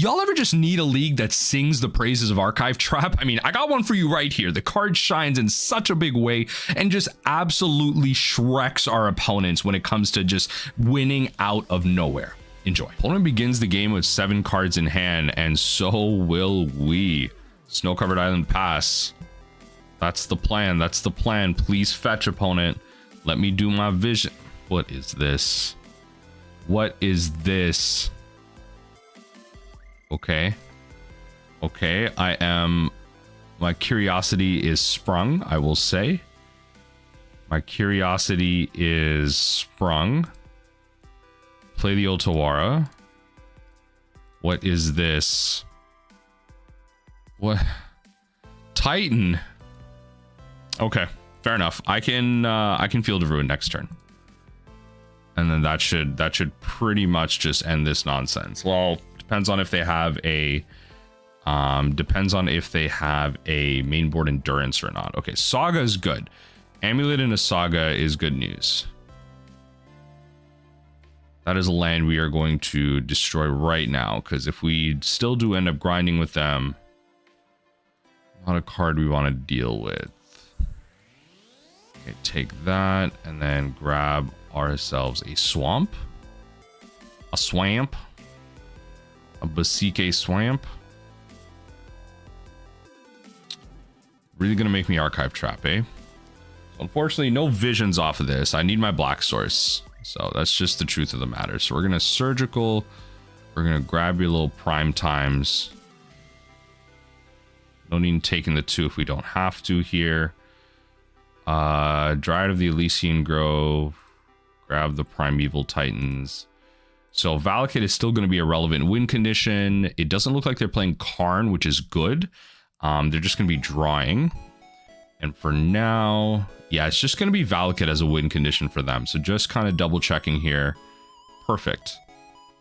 Y'all ever just need a league that sings the praises of Archive Trap? I mean, I got one for you right here. The card shines in such a big way and just absolutely shreks our opponents when it comes to just winning out of nowhere. Enjoy. Opponent begins the game with 7 cards in hand, and so will we. Snow-covered island pass. That's the plan. That's the plan. Please fetch, opponent. Let me do my vision. What is this? What is this? Okay. Okay, my curiosity is sprung, I will say. My curiosity is sprung. Play the Otawara. What is this? What? Titan. Okay, fair enough. I can Field of Ruin next turn. And then that should pretty much just end this nonsense. Well, depends on if they have a mainboard endurance or not. Okay, Saga is good. Amulet in a Saga is good news. That is a land we are going to destroy right now, because if we still do end up grinding with them, not a card we want to deal with. Okay, take that and then grab ourselves a swamp. A swamp. A Basike swamp. Really gonna make me Archive Trap, eh? So unfortunately, no visions off of this. I need my black source. So that's just the truth of the matter. So we're gonna surgical. We're gonna grab your little prime times. No need in taking the 2 if we don't have to here. Dryad of the Elysian Grove. Grab the Primeval Titans. So Valakut is still going to be a relevant win condition. It doesn't look like they're playing Karn, which is good. They're just going to be drawing. And for now, yeah, it's just going to be Valakut as a win condition for them. So just kind of double checking here. Perfect.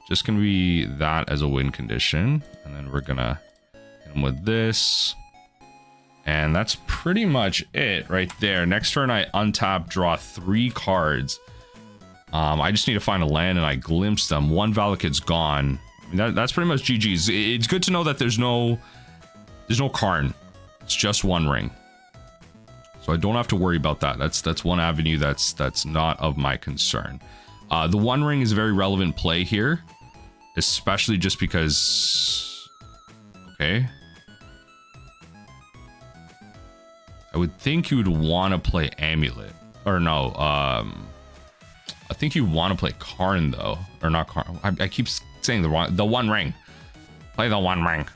Just going to be that as a win condition. And then we're going to hit them with this. And that's pretty much it right there. Next turn, I untap, draw 3 cards. I just need to find a land and I glimpse them. 1 Valakut's gone. I mean, that's pretty much GG's. It's good to know that there's no Karn. It's just 1 ring. So I don't have to worry about that. That's one avenue that's not of my concern. The 1 ring is a very relevant play here, especially just because. Okay. I would think you would want to play Amulet, or no. I think you want to play Karn though, or not Karn. I keep saying the 1 ring. Play the 1 ring.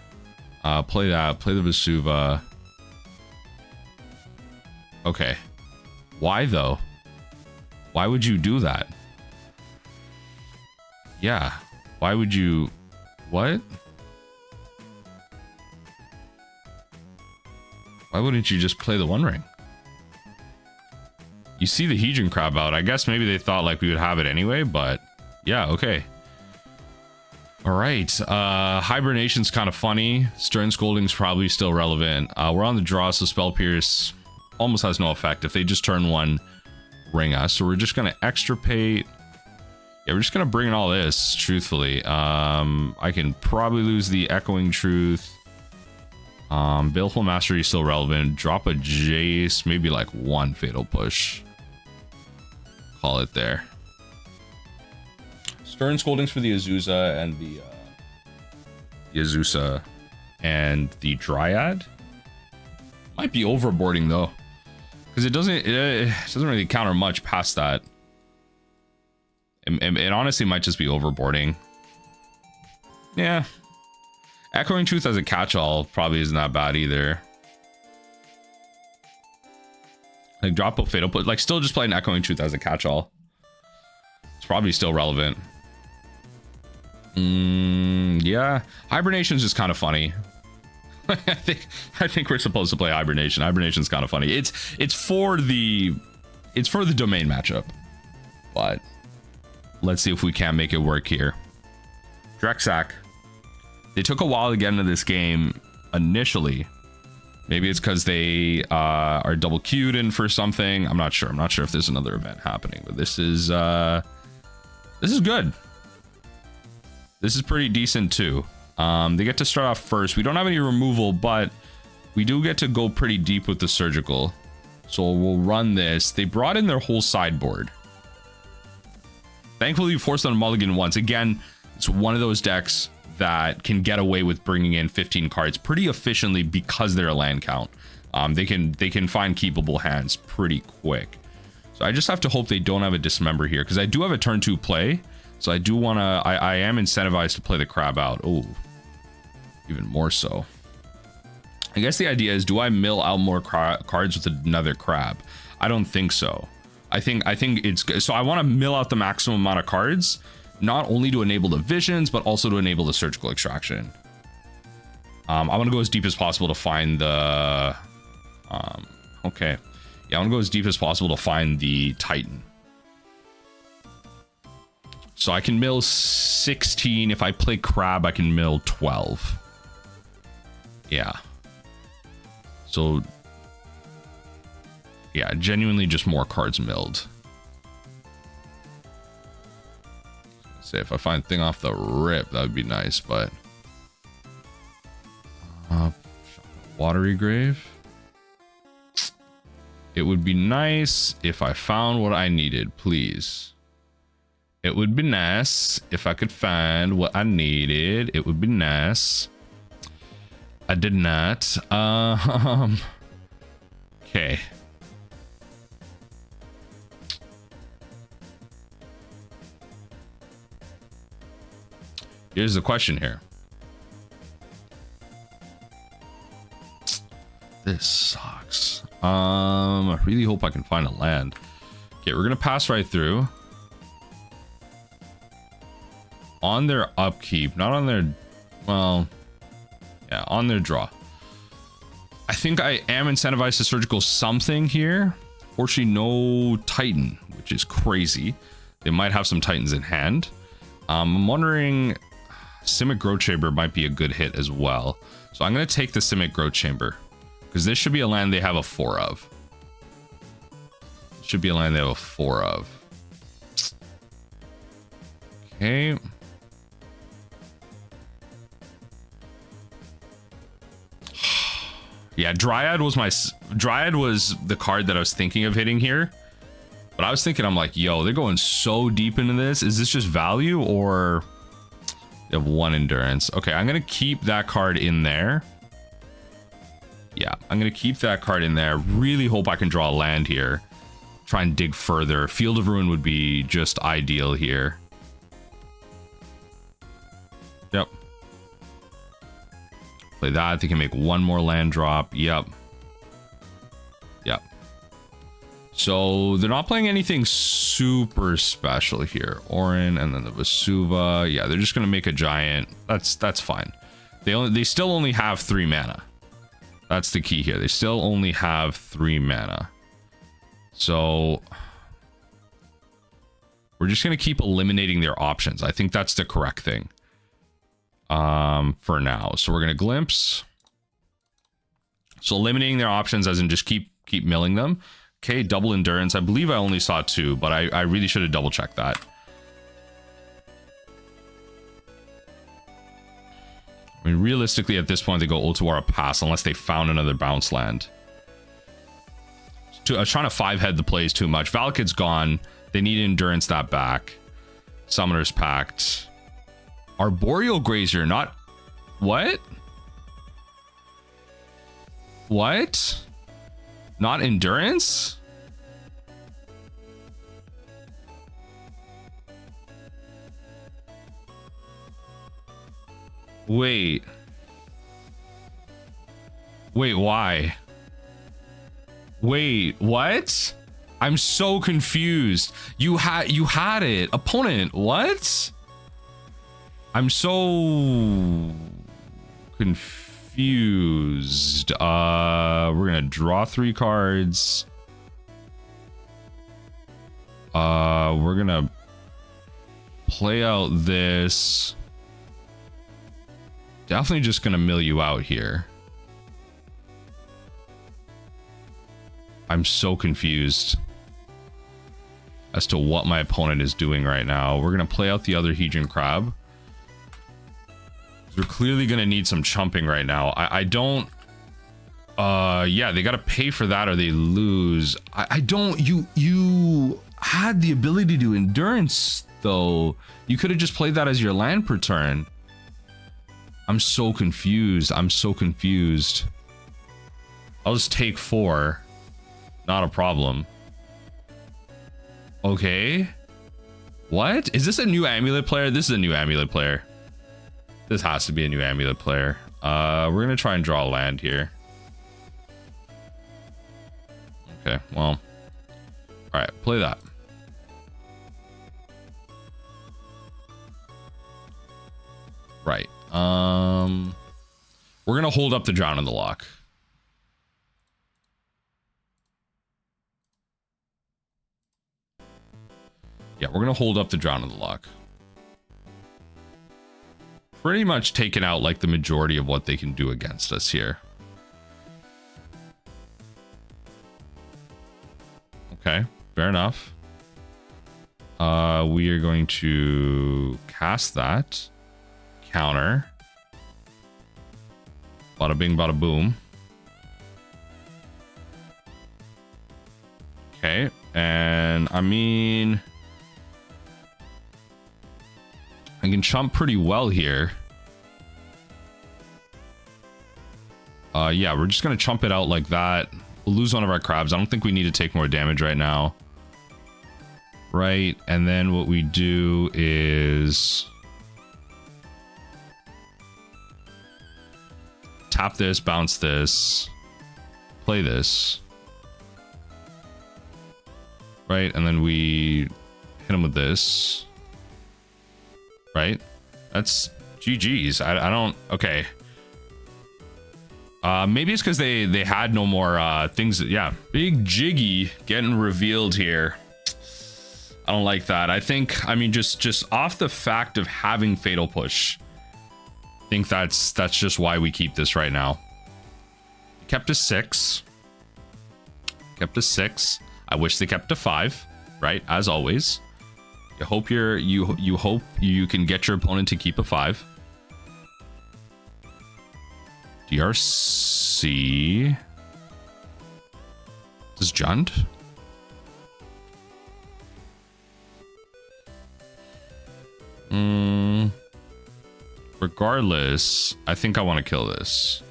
Play that. Play the Vesuva. Okay. Why though? Why would you do that? Yeah. Why would you? What? Why wouldn't you just play the 1 ring? You see the Hedron Crab out. I guess maybe they thought like we would have it anyway, but yeah, okay. All right. Hibernation's kind of funny. Stern Scolding's probably still relevant. We're on the draw, so Spell Pierce almost has no effect. If they just turn 1, ring us. So we're just going to extirpate. Yeah, we're just going to bring in all this, truthfully. I can probably lose the Echoing Truth. Baleful Mastery is still relevant. Drop a Jace, maybe like 1 Fatal Push. Call it there. Stern Scoldings for the Azusa and the Azusa and the Dryad. Might be overboarding though, because it doesn't really counter much past that. It honestly might just be overboarding. Yeah. Echoing Truth as a catch-all probably isn't that bad either. Like drop a Fatal Push, like still just playing Echoing Truth as a catch-all. It's probably still relevant. Yeah, Hibernation's just kind of funny. I think we're supposed to play Hibernation. Hibernation's kind of funny. It's for the domain matchup, but let's see if we can make it work here. Drexack. They took a while to get into this game initially. Maybe it's because they are double queued in for something. I'm not sure. I'm not sure if there's another event happening, but this is good. This is pretty decent too. They get to start off first. We don't have any removal, but we do get to go pretty deep with the surgical. So we'll run this. They brought in their whole sideboard. Thankfully, you forced them to mulligan once. Again, it's one of those decks that can get away with bringing in 15 cards pretty efficiently because they're a land count. They can find keepable hands pretty quick. So I just have to hope they don't have a dismember here, because I do have a turn 2 play. So I do want to, I am incentivized to play the crab out. Oh, even more so. I guess the idea is, do I mill out more cards with another crab? I don't think so. I think it's, so I want to mill out the maximum amount of cards, not only to enable the visions, but also to enable the surgical extraction. I want to go as deep as possible to find the, okay. Yeah, I want to go as deep as possible to find the Titan. So I can mill 16. If I play crab, I can mill 12. Yeah. So, yeah, genuinely just more cards milled. Say if I find thing off the rip, that would be nice, but Watery Grave. It would be nice if I found what I needed, please. It would be nice if I could find what I needed. It would be nice. I did not. Okay. Here's the question here. This sucks. I really hope I can find a land. Okay, we're gonna pass right through. On their upkeep, not on their, well, yeah, on their draw. I think I am incentivized to surgical something here. Fortunately, no Titan, which is crazy. They might have some Titans in hand. I'm wondering, Simic Growth Chamber might be a good hit as well. So I'm going to take the Simic Growth Chamber, because this should be a land they have a 4 of. Should be a land they have a 4 of. Okay. Yeah, Dryad was the card that I was thinking of hitting here. But I was thinking, I'm like, yo, they're going so deep into this. Is this just value, or they have 1 endurance? Okay, I'm going to keep that card in there. Yeah, I'm going to keep that card in there. Really hope I can draw a land here. Try and dig further. Field of Ruin would be just ideal here. Yep. Play that. They can make 1 more land drop. Yep. Yep. So they're not playing anything super special here. Orin and then the Vesuva. Yeah, they're just gonna make a giant. That's fine. They still only have 3 mana. That's the key here. They still only have 3 mana. So we're just gonna keep eliminating their options. I think that's the correct thing. For now. So we're gonna glimpse. So eliminating their options, as in just keep milling them. Okay, double endurance. I believe I only saw 2, but I really should have double checked that. I mean, realistically, at this point, they go Otawara pass unless they found another bounce land. I was trying to 5-head the plays too much. Valakid's gone. They need endurance that back. Summoner's Pact. Arboreal Grazier, not... What? What? Not endurance? Wait. Wait, why? Wait, what? I'm so confused. You had it. Opponent, what? I'm so confused. We're gonna draw 3 cards. We're gonna play out this. Definitely just gonna mill you out here. I'm so confused as to what my opponent is doing right now. We're gonna play out the other Hedron Crab. They're clearly gonna need some chumping right now. I don't. Yeah, they gotta pay for that or they lose. I don't. You had the ability to do endurance though. You could have just played that as your land per turn. I'm so confused. I'm so confused. I'll just take 4. Not a problem. Okay. What? Is this a new amulet player? This is a new amulet player. This has to be a new amulet player. We're gonna try and draw a land here. Okay, well. Alright, play that. Right. We're gonna hold up the Drown in the Loch. Yeah, we're gonna hold up the Drown in the Loch. Pretty much taken out like the majority of what they can do against us here. Okay, fair enough. We are going to cast that. Counter. Bada bing, bada boom. Okay, and I mean, I can chump pretty well here. Yeah, we're just gonna chump it out like that. We'll lose one of our crabs. I don't think we need to take more damage right now. Right, and then what we do is tap this, bounce this, play this. Right, and then we hit him with this. Right? That's GG's. I don't... Okay. Maybe it's because they had no more things that... Yeah. Big Jiggy getting revealed here. I don't like that. I think... I mean, just off the fact of having Fatal Push. I think that's just why we keep this right now. Kept a 6. Kept a 6. I wish they kept a 5. Right? As always. You hope you hope you can get your opponent to keep a 5. DRC. This is Jund. Regardless, I think I want to kill this.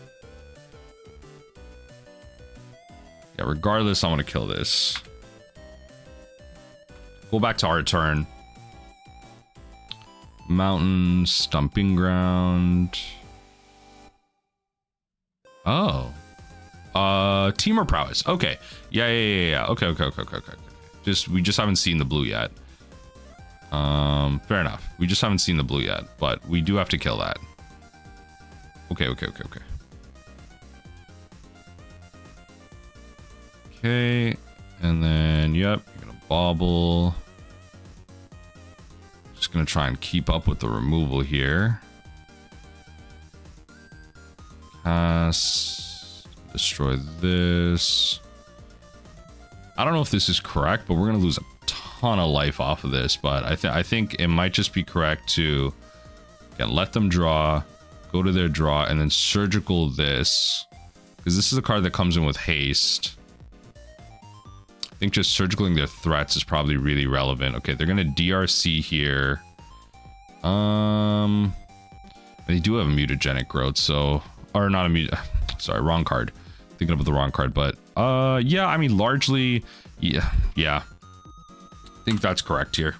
Yeah, regardless, I want to kill this. Go back to our turn. Mountain, Stomping Ground. Oh. Team or Prowess. Okay. Yeah. Okay. We just haven't seen the blue yet. Fair enough. We just haven't seen the blue yet, but we do have to kill that. Okay. Okay. And then, yep, you're gonna bobble. Just gonna try and keep up with the removal here. Cast, destroy this. I don't know if this is correct, but we're gonna lose a ton of life off of this. But I think it might just be correct to again, let them draw, go to their draw, and then surgical this, because this is a card that comes in with haste. I think just surgicaling their threats is probably really relevant. Okay, they're gonna DRC here. They do have a mutagenic growth, so or not a sorry, wrong card. Thinking about the wrong card, but yeah, I mean largely, yeah. I think that's correct here.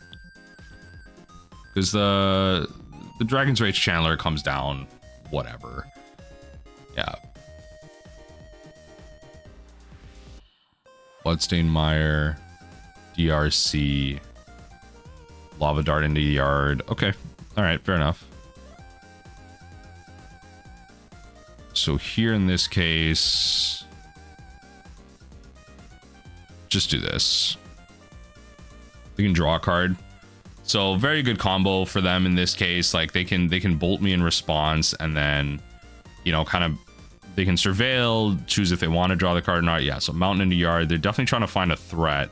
Because the Dragon's Rage Chandler comes down, whatever. Yeah. Bloodstained Mire, DRC, Lava Dart into the yard. Okay. Alright, fair enough. So here in this case, just do this. They can draw a card. So very good combo for them in this case. Like they can bolt me in response, and then, you know, kind of they can surveil, choose if they want to draw the card or not. Yeah, so mountain into yard. They're definitely trying to find a threat.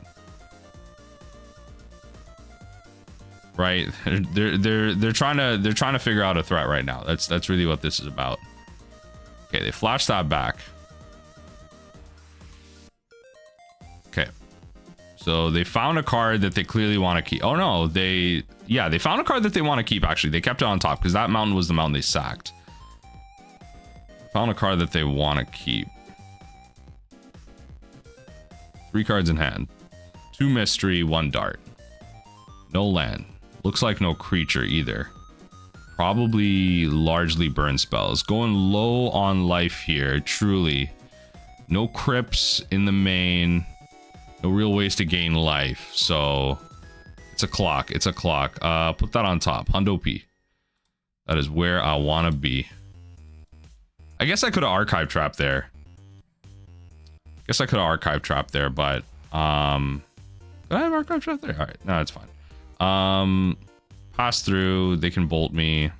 right? They're trying to figure out a threat right now. That's really what this is about. Okay, they flashed that back. Okay, so they found a card that they clearly want to keep. Oh no, they found a card that they want to keep. Actually, they kept it on top because that mountain was the mountain they sacked. Found a card that they want to keep. 3 cards in hand. 2 mystery, 1 dart. No land. Looks like no creature either. Probably largely burn spells. Going low on life here, truly. No crypts in the main. No real ways to gain life. So it's a clock. It's a clock. Put that on top. Hundo P. That is where I want to be. I guess I could have archive trapped there. But did I have archive trap there? All right, no, it's fine. Pass through. They can bolt me.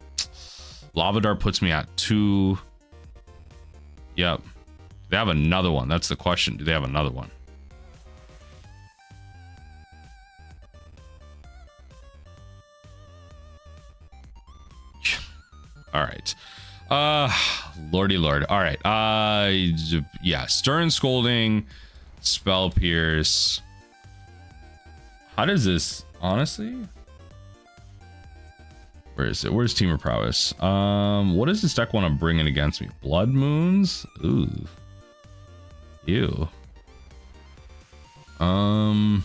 Lava Dart puts me at 2. Yep. They have another one. That's the question. Do they have another one? All right. Lordy Lord. All right. Yeah. Stern Scolding, Spell Pierce. How does this, honestly? Where is it? Where's Team of Prowess? What does this deck want to bring in against me? Blood Moons? Ooh. Ew. I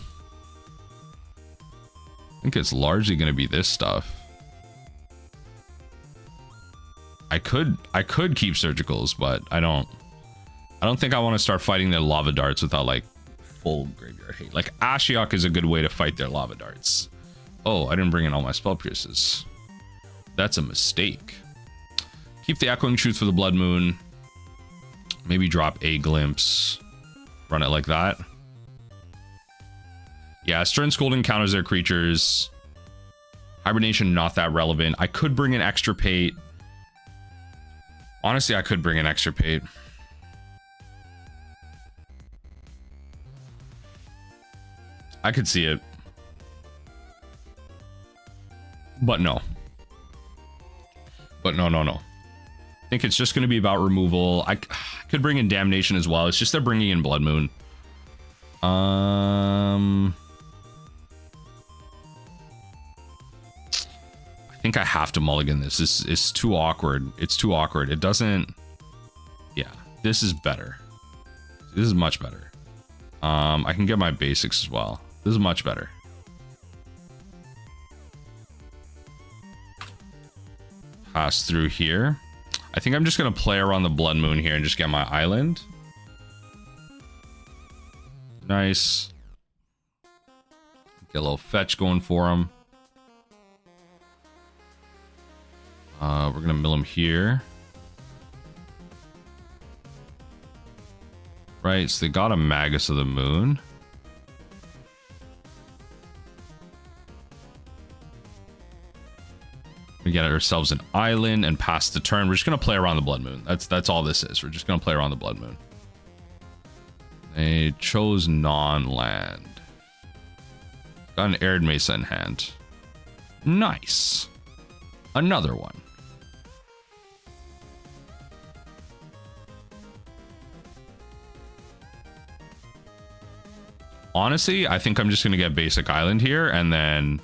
think it's largely going to be this stuff. I could keep surgicals, but I don't think I want to start fighting their lava darts without like full graveyard hate. Like Ashiok is a good way to fight their lava darts. Oh, I didn't bring in all my spell pierces. That's a mistake. Keep the Echoing Truth for the Blood Moon. Maybe drop a Glimpse. Run it like that. Yeah, Stern Scolding counters their creatures. Hibernation, not that relevant. I could bring in Extirpate. Honestly, I could bring in Extirpate. I could see it. But no. No. I think it's just going to be about removal. I could bring in Damnation as well. It's just they're bringing in Blood Moon. I think I have to mulligan this. This is too awkward. It's too awkward. It doesn't... Yeah, this is better. This is much better. I can get my basics as well. This is much better. Pass through here. I think I'm just going to play around the Blood Moon here and just get my island. Nice. Get a little fetch going for him. We're going to mill him here. Right, so they got a Magus of the Moon. We get ourselves an island and pass the turn. We're just going to play around the Blood Moon. That's all this is. We're just going to play around the Blood Moon. They chose non-land. Got an Arid Mesa in hand. Nice. Another one. Honestly, I think I'm just going to get basic island here and then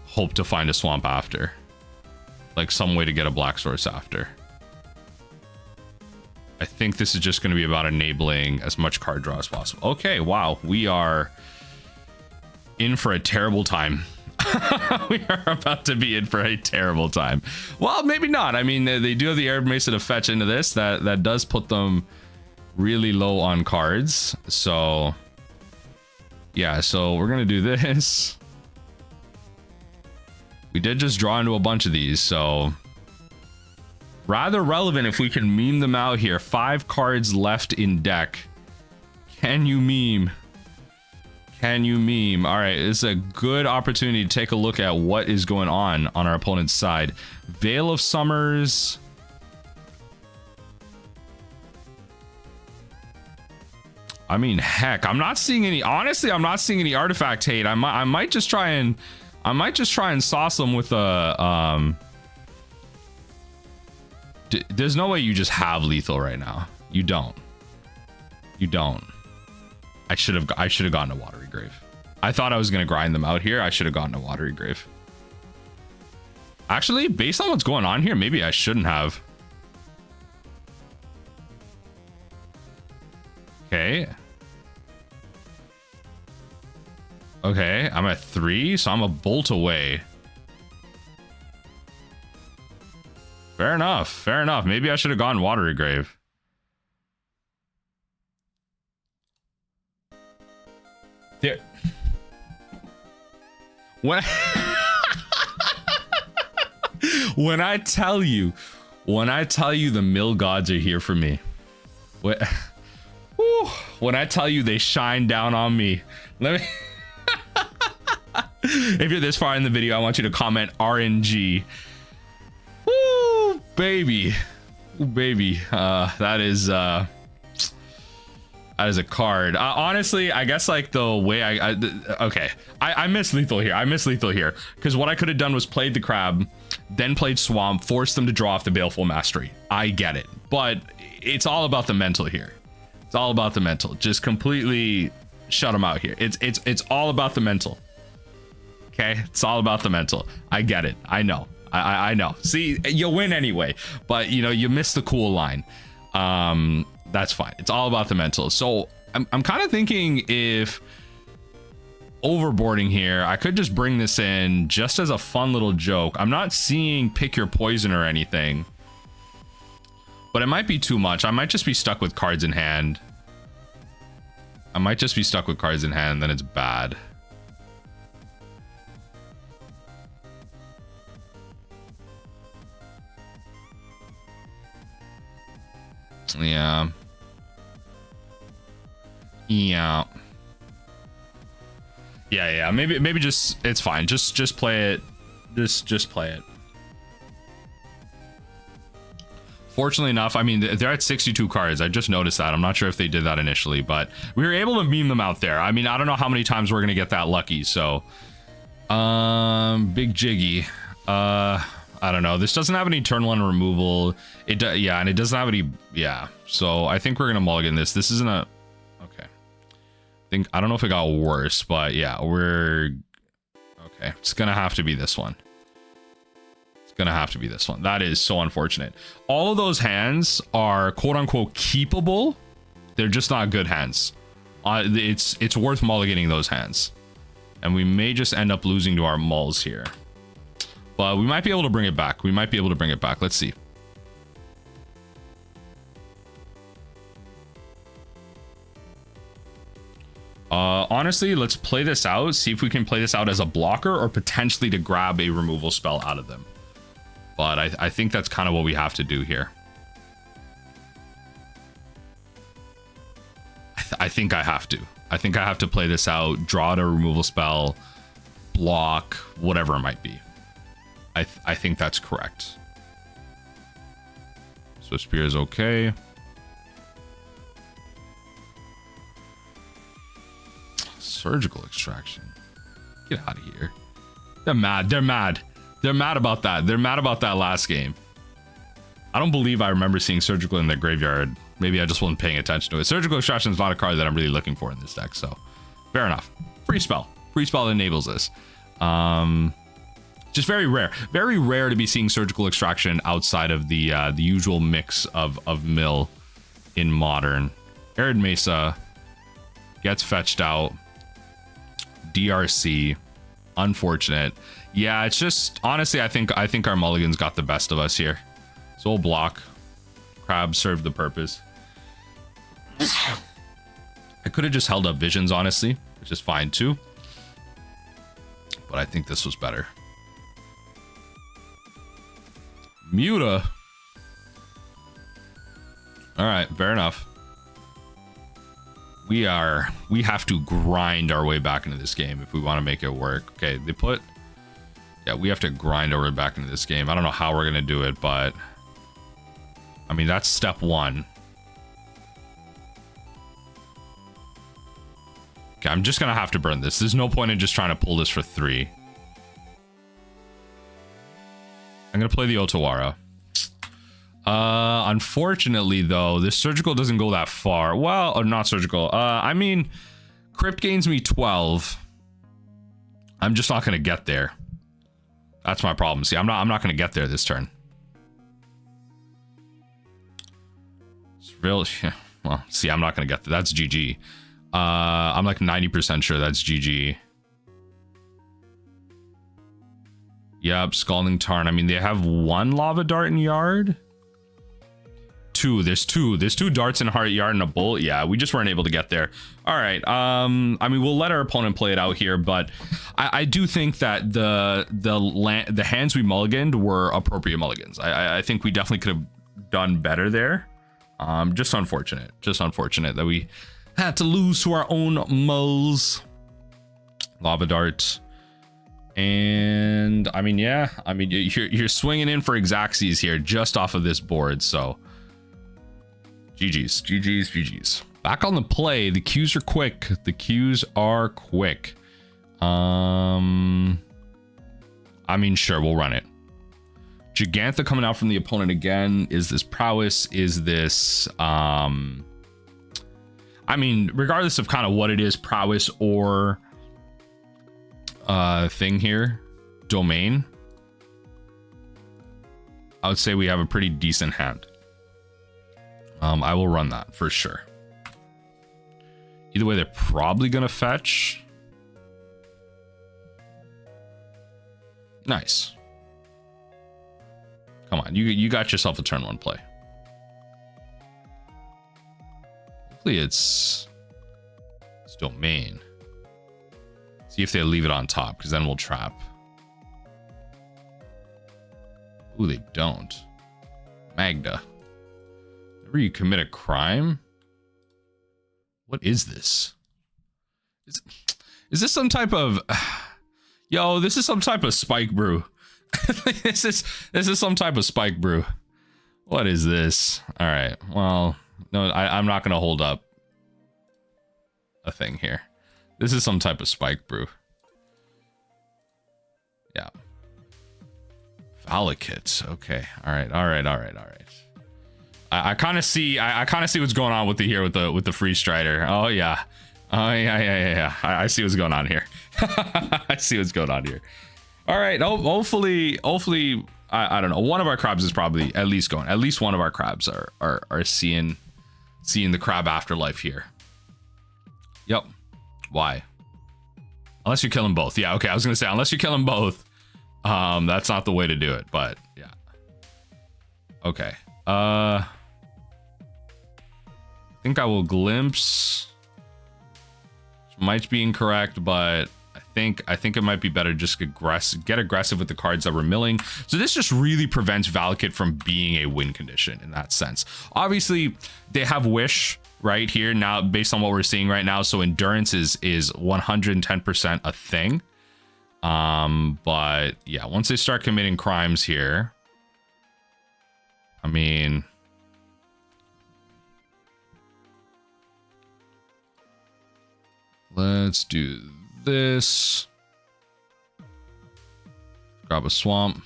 hope to find a swamp after. Like some way to get a black source after. I think this is just going to be about enabling as much card draw as possible. Okay, wow. We are in for a terrible time. We are about to be in for a terrible time. Well, maybe not. I mean, they do have the Arid Mesa to fetch into this. That does put them really low on cards. So, yeah. So we're going to do this. We did just draw into a bunch of these. So, rather relevant if we can meme them out here. 5 cards left in deck. Can you meme? Can you meme? All right, this is a good opportunity to take a look at what is going on our opponent's side. Veil of Summers. I mean, heck, I'm not seeing any. Honestly, I'm not seeing any artifact hate. I might just try and I might just try and sauce them with a there's no way you just have lethal right now. You don't. You don't. I should have gotten a Watery Grave. I thought I was gonna grind them out here. I should have gotten a Watery Grave. Actually, based on what's going on here, maybe I shouldn't have. Okay. Okay, I'm at 3, so I'm a bolt away. Fair enough. Fair enough. Maybe I should have gone Watery Grave. There. When I tell you the mill gods are here for me. When I tell you they shine down on me. Let me. If you're this far in the video, I want you to comment RNG. Woo, baby. Ooh, baby. That is a card. Honestly, I guess like the way I miss lethal here. I miss lethal here because what I could have done was played the crab, then played swamp, forced them to draw off the Baleful Mastery. I get it, but it's all about the mental here. It's all about the mental. Just completely shut them out here. It's all about the mental. Okay, it's all about the mental. I get it. I know. I know. See, you win anyway, but you know you missed the cool line. That's fine. It's all about the mental. So I'm kind of thinking if overboarding here, I could just bring this in just as a fun little joke. I'm not seeing pick your poison or anything, but it might be too much. I might just be stuck with cards in hand. I might just be stuck with cards in hand, and then it's bad. Yeah. Maybe just it's fine. Just play it. Just play it. Fortunately enough, I mean they're at 62 cards. I just noticed that. I'm not sure if they did that initially, but we were able to meme them out there. I mean, I don't know how many times we're gonna get that lucky. So, big jiggy. I don't know. This doesn't have any turn 1 removal. It does, yeah, and it doesn't have any. Yeah, so I think we're gonna mulligan this. This isn't a. Okay. I don't know if it got worse, but yeah, we're okay. It's gonna have to be this one. It's gonna have to be this one. That is so unfortunate. All of those hands are quote unquote keepable. They're just not good hands. It's worth mulliganing those hands, and we may just end up losing to our mulls here. But we might be able to bring it back. We might be able to bring it back. Let's see. Honestly, let's play this out. See if we can play this out as a blocker or potentially to grab a removal spell out of them. But I think that's kind of what we have to do here. I think I have to. I think I have to play this out, draw out a removal spell, block, whatever it might be. I think that's correct. So Spear is okay. Surgical Extraction. Get out of here. They're mad. They're mad. They're mad about that. They're mad about that last game. I don't believe I remember seeing Surgical in their graveyard. Maybe I just wasn't paying attention to it. Surgical Extraction is not a card that I'm really looking for in this deck, so fair enough. Free spell. Free spell enables this. Just very rare to be seeing Surgical Extraction outside of the usual mix of mill in Modern. Arid Mesa gets fetched out. DRC, unfortunate. Yeah, it's just honestly, I think our mulligans got the best of us here. So we'll block. Crab served the purpose. I could have just held up Visions, honestly, which is fine too. But I think this was better. Muta. All right, fair enough. We have to grind our way back into this game if we want to make it work. Okay, they put. Yeah, we have to grind our way back into this game. I don't know how we're gonna do it, but I mean that's step 1. Okay, I'm just gonna have to burn this. There's no point in just trying to pull this for 3. I'm gonna play the Otawara. Unfortunately though, this surgical doesn't go that far. Well, or not surgical. I mean, Crypt gains me 12. I'm just not gonna get there. That's my problem. See, I'm not gonna get there this turn. It's real. Well, see, I'm not gonna get there. That's GG. I'm like 90% sure that's GG. Yep, Scalding Tarn. I mean, they have one Lava Dart in Yard. There's two darts in Heart Yard and a Bolt. Yeah, we just weren't able to get there. All right. I mean, we'll let our opponent play it out here, but I do think that the hands we mulliganed were appropriate mulligans. I think we definitely could have done better there. Just unfortunate that we had to lose to our own mulls. Lava Dart. And I mean, yeah, I mean, you're swinging in for Xaxes here just off of this board, so GG's. Back on the play, the queues are quick. I mean, sure, we'll run it. Jegantha coming out from the opponent again. Is this Prowess? Is this I mean, regardless of kind of what it is, Prowess or thing here, Domain, I would say we have a pretty decent hand. I will run that for sure. Either way, they're probably gonna fetch. Nice. Come on, you got yourself a turn one play. Hopefully it's Domain. See if they leave it on top, because then we'll trap. Ooh, they don't. Magda. Whenever you commit a crime? What is this? Is this some type of... Yo, this is some type of spike brew. This is some type of spike brew. What is this? All right. Well, no, I'm not going to hold up a thing here. This is some type of spike brew. Yeah. Valakut. Okay. All right. I kind of see what's going on with the Fresstrider. Oh yeah. I see what's going on here. I see what's going on here. All right. Hopefully, I don't know. One of our crabs is probably at least going. At least one of our crabs are seeing the crab afterlife here. Yep. Why? Unless you're killing both. Yeah. Okay. I was gonna say unless you're killing both, that's not the way to do it. But yeah. Okay. I think I will glimpse. Which might be incorrect, but I think it might be better just get aggressive with the cards that we're milling. So this just really prevents Valakut from being a win condition in that sense. Obviously, they have Wish right here now based on what we're seeing right now. So endurance is 110% a thing. But yeah, once they start committing crimes here, I mean, let's do this. Grab a swamp.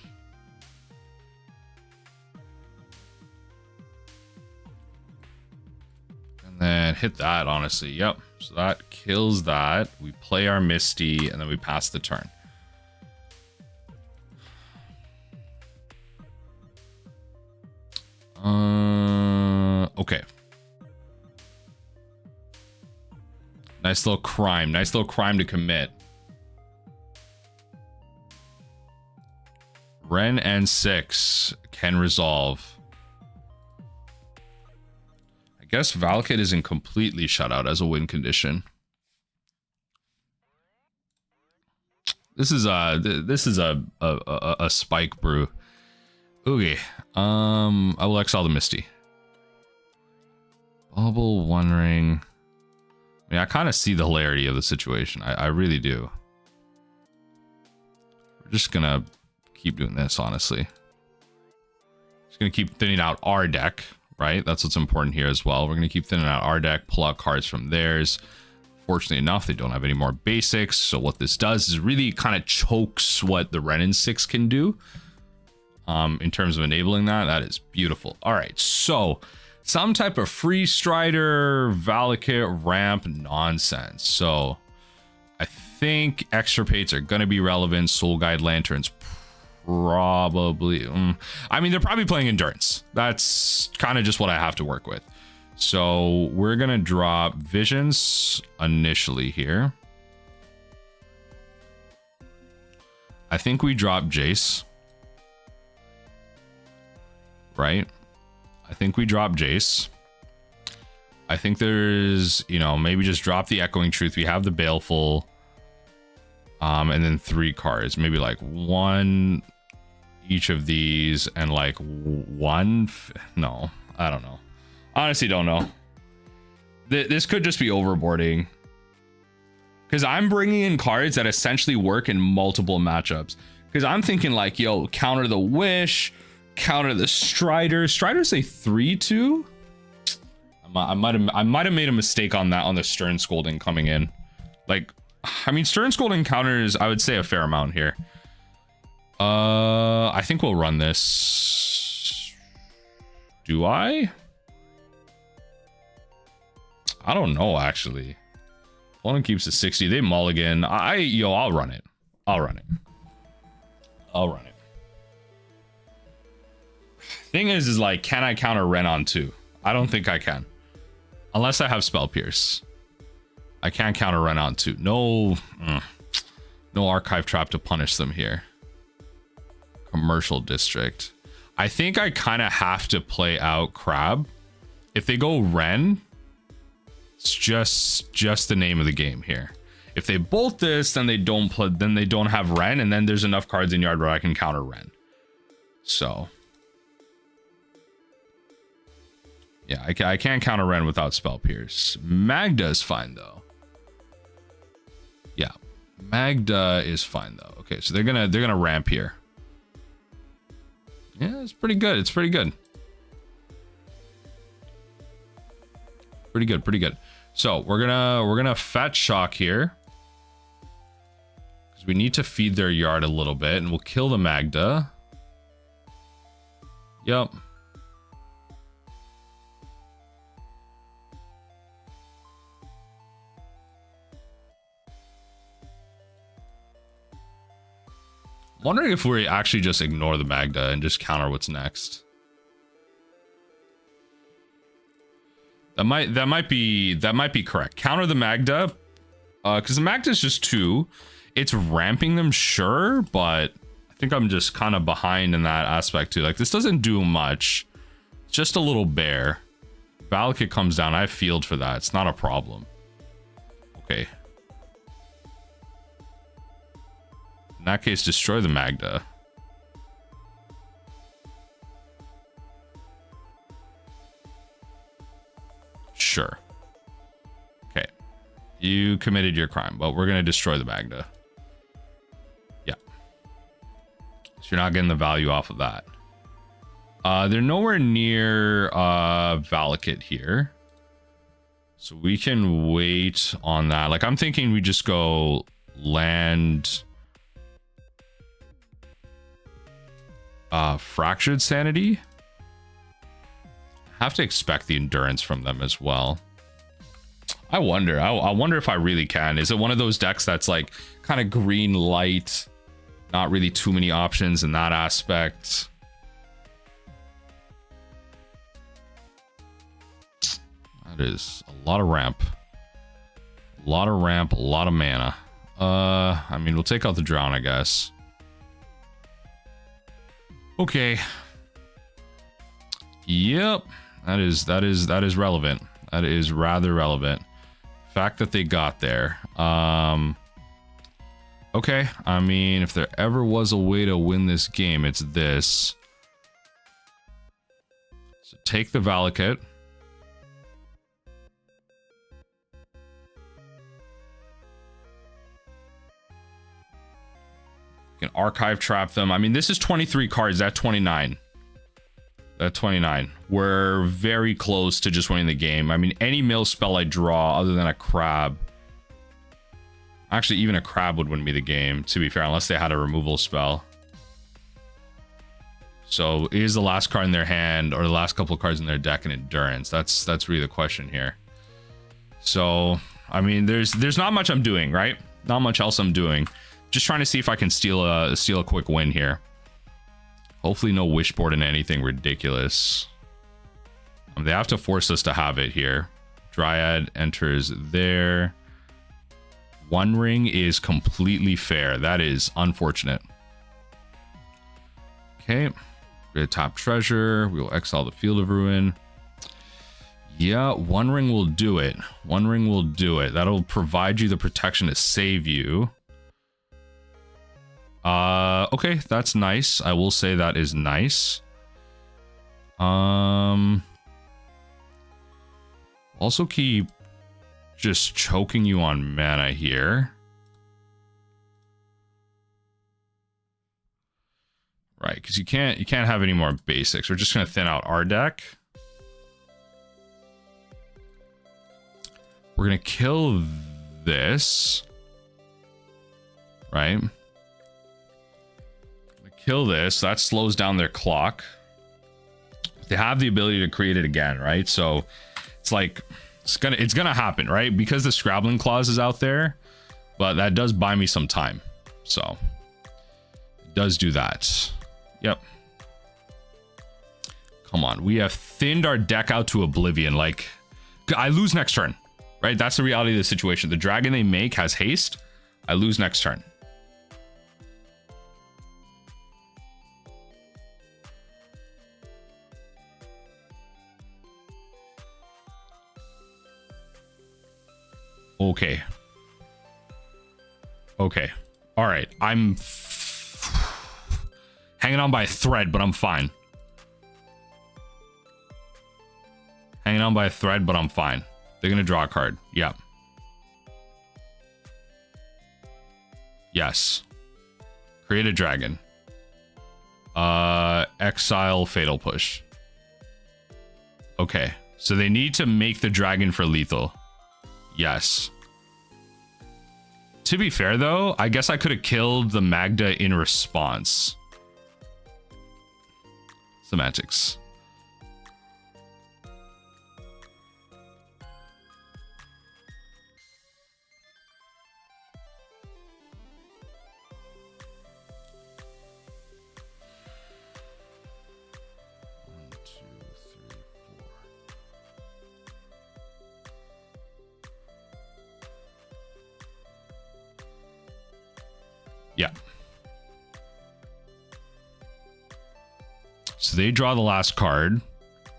And then hit that, honestly. Yep. So that kills that. We play our Misty and then we pass the turn. Okay. Nice little crime to commit. Ren and 6 can resolve. I guess Valakut isn't completely shut out as a win condition. This is a spike brew. Okay. I will exile the Misty. Bubble, One Ring. I mean, I kind of see the hilarity of the situation. I really do. We're just gonna keep doing this, honestly. Just gonna keep thinning out our deck, right? That's what's important here as well. We're gonna keep thinning out our deck, pull out cards from theirs. Fortunately enough, they don't have any more basics. So what this does is really kind of chokes what the Ren and 6 can do. in terms of enabling that. That is beautiful. All right, so some type of Fresstrider, Valakut, ramp nonsense. So I think Extirpates are going to be relevant. Soul Guide Lanterns probably. I mean, they're probably playing Endurance. That's kind of just what I have to work with. So we're going to drop Visions initially here. I think we drop Jace. Right? I think we drop Jace. I think there's, you know, maybe just drop the Echoing Truth. We have the Baleful. And then 3 cards. Maybe like 1 each of these and like 1. No, I don't know. Honestly, don't know. This could just be overboarding. Because I'm bringing in cards that essentially work in multiple matchups. Because I'm thinking like, yo, counter the Wish, counter the Strider. Strider's a 3/2. I might have made a mistake on that on the Stern Scolding coming in. Like, I mean, Stern Scolding counters, I would say, a fair amount here. I think we'll run this. Do I? I don't know, actually. Opponent keeps the 60. They mulligan. I'll run it. I'll run it. Thing is like, can I counter Ren on 2? I don't think I can. Unless I have Spell Pierce. I can't counter Ren on 2. No Archive Trap to punish them here. Commercial District. I think I kind of have to play out Crab. If they go Ren, it's just the name of the game here. If they bolt this, then they don't play. Then they don't have Ren, and then there's enough cards in yard where I can counter Ren. So yeah, I can't counter Ren without Spell Pierce. Magda is fine though. Yeah, Magda is fine though. Okay, so they're gonna ramp here. Yeah, it's pretty good. It's pretty good. Pretty good. So we're gonna fetch Shock here. Because we need to feed their yard a little bit, and we'll kill the Magda. Yep. Wondering if we actually just ignore the Magda and just counter what's next. That might be correct. Counter the Magda, because the Magda is just 2. It's ramping them, sure, but I think I'm just kind of behind in that aspect too. Like, this doesn't do much. It's just a little bear. Valakut comes down. I have field for that. It's not a problem. Okay. In that case, destroy the Magda. Sure. Okay. You committed your crime, but we're going to destroy the Magda. Yeah. So you're not getting the value off of that. They're nowhere near Valakut here. So we can wait on that. Like, I'm thinking we just go land... Fractured Sanity. Have to expect the endurance from them as well. I wonder if I really can. Is it one of those decks that's like kind of green light, not really too many options in that aspect? That is a lot of ramp. A lot of mana. I mean, we'll take out the drown, I guess. Okay. Yep. That is relevant. That is rather relevant. Fact that they got there. Okay. I mean, if there ever was a way to win this game, it's this. So take the Valakut. Can archive trap them. I mean, this is 23 cards. That 29. That 29. We're very close to just winning the game. I mean, any mill spell I draw other than a crab. Actually, even a crab would win me the game, to be fair, unless they had a removal spell. So is the last card in their hand or the last couple of cards in their deck an endurance? That's really the question here. So I mean, there's not much I'm doing, right? Not much else I'm doing. Just trying to see if I can steal a quick win here. Hopefully no wishboard and anything ridiculous. They have to force us to have it here. Dryad enters there. One ring is completely fair. That is unfortunate. Okay. We're gonna tap treasure. We will exile the Field of Ruin. Yeah, one ring will do it. One ring will do it. That'll provide you the protection to save you. Okay, that's nice. I will say that is nice. Also keep just choking you on mana here. Right, because you can't have any more basics. We're just gonna thin out our deck. We're gonna kill this. Right? Kill this. That slows down their clock. They have the ability to create it again, right? So it's like it's gonna happen, right? Because the Scrabbling clause is out there, but that does buy me some time. So it does do that. Yep. Come on, we have thinned our deck out to oblivion. Like, I lose next turn, right? That's the reality of the situation. The dragon they make has haste. I lose next turn. Okay. Okay. All right. I'm hanging on by a thread, but I'm fine. Hanging on by a thread, but I'm fine. They're going to draw a card. Yeah. Yes. Create a dragon. Exile Fatal Push. Okay. So they need to make the dragon for lethal. Yes. To be fair, though, I guess I could have killed the Magda in response. Semantics. Yeah. So they draw the last card.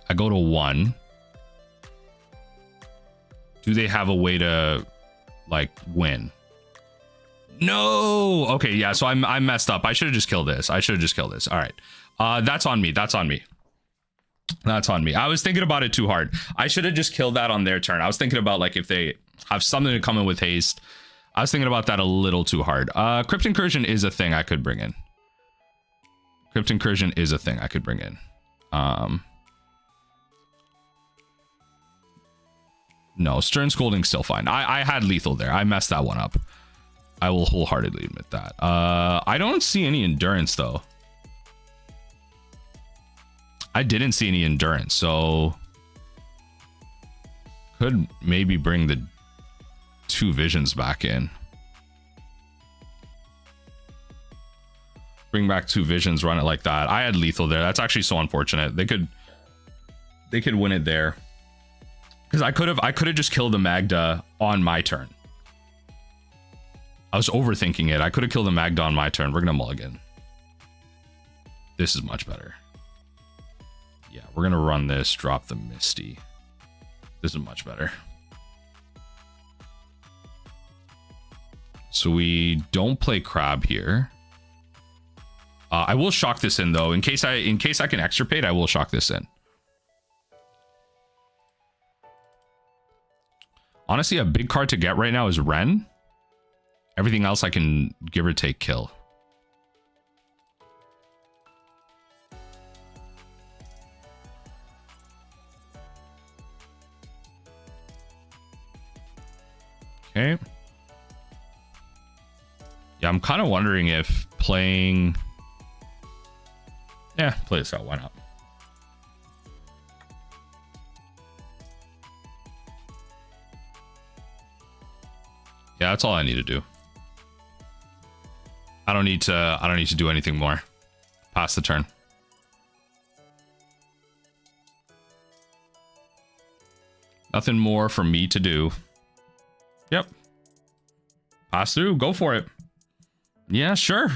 I go to 1. Do they have a way to, like, win? No! Okay, yeah, so I messed up. I should have just killed this. All right. That's on me. That's on me. I was thinking about it too hard. I should have just killed that on their turn. I was thinking about, like, if they have something to come in with haste. I was thinking about that a little too hard. Crypt Incursion is a thing I could bring in. No, Stern Scolding's still fine. I had lethal there. I messed that one up. I will wholeheartedly admit that. I don't see any endurance, though. I didn't see any endurance, so could maybe bring the 2 visions back in. Bring back 2 visions, run it like that. I had lethal there. That's actually so unfortunate. They could win it there. Because I could have just killed the Magda on my turn. I was overthinking it. I could have killed the Magda on my turn. We're gonna mulligan. This is much better. Yeah, we're gonna run this, drop the Misty. This is much better. So we don't play Crab here. I will shock this in, though. In case I can extirpate, I will shock this in. Honestly, a big card to get right now is Ren. Everything else I can give or take kill. Okay. Yeah, I'm kind of wondering if playing... Yeah, play this out. Why not? Yeah, that's all I need to do. I don't need to do anything more. Pass the turn. Nothing more for me to do. Yep. Pass through. Go for it. Yeah, sure.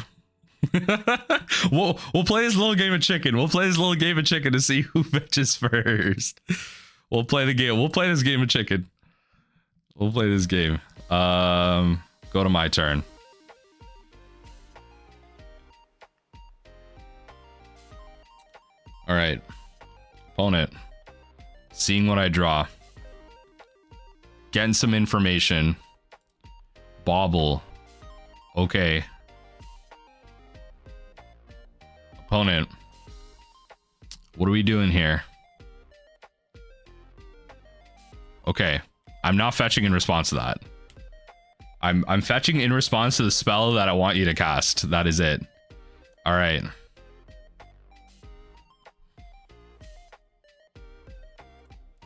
we'll play this little game of chicken. We'll play this little game of chicken to see who fetches first. We'll play the game. We'll play this game of chicken. We'll play this game. Go to my turn. All right. Opponent. Seeing what I draw. Getting some information. Bobble. Okay. Opponent. What are we doing here? Okay. I'm not fetching in response to that. I'm fetching in response to the spell that I want you to cast. That is it. All right.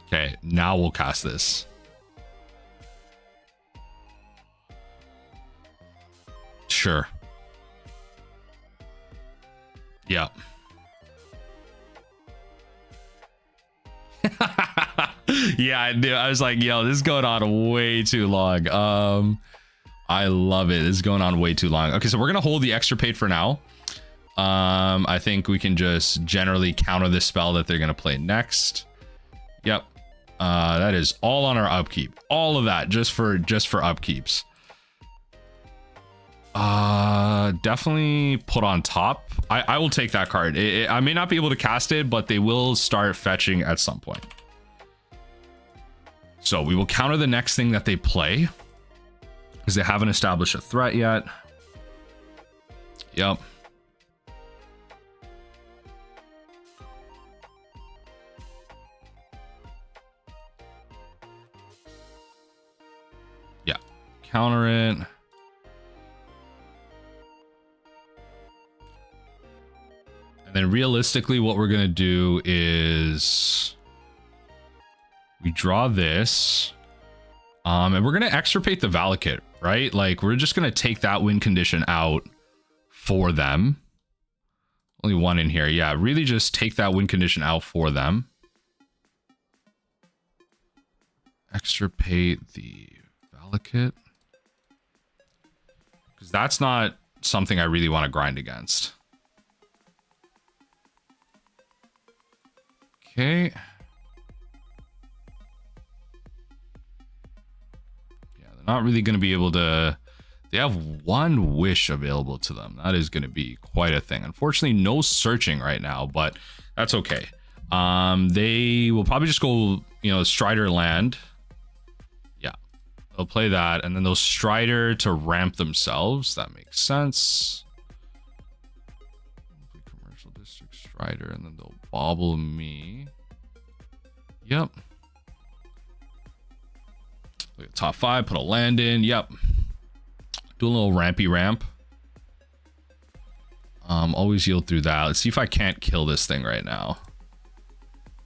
Okay, now we'll cast this. Sure. Yeah. Yeah, I knew. I was like, yo, this is going on way too long. I love it. This is going on way too long. Okay, so we're gonna hold the Extirpate for now. I think we can just generally counter this spell that they're gonna play next. Yep. That is all on our upkeep. All of that just for upkeeps. Definitely put on top. I will take that card. I may not be able to cast it, but they will start fetching at some point. So we will counter the next thing that they play because they haven't established a threat yet. Yep. Yeah. Counter it. And then realistically, what we're going to do is we draw this. And we're going to extirpate the Valakut, right? Like, we're just going to take that win condition out for them. Only one in here. Yeah, really just take that win condition out for them. Extirpate the Valakut. Because that's not something I really want to grind against. Okay. Yeah, they're not really going to be able to... They have one wish available to them. That is going to be quite a thing. Unfortunately, no searching right now, but that's okay. They will probably just go, you know, Strider land. Yeah, they'll play that, and then they'll Strider to ramp themselves. That makes sense. Commercial District Strider, and then they'll bobble me. Yep. Look at top 5, put a land in. Yep. Do a little rampy ramp. Always yield through that. Let's see if I can't kill this thing right now.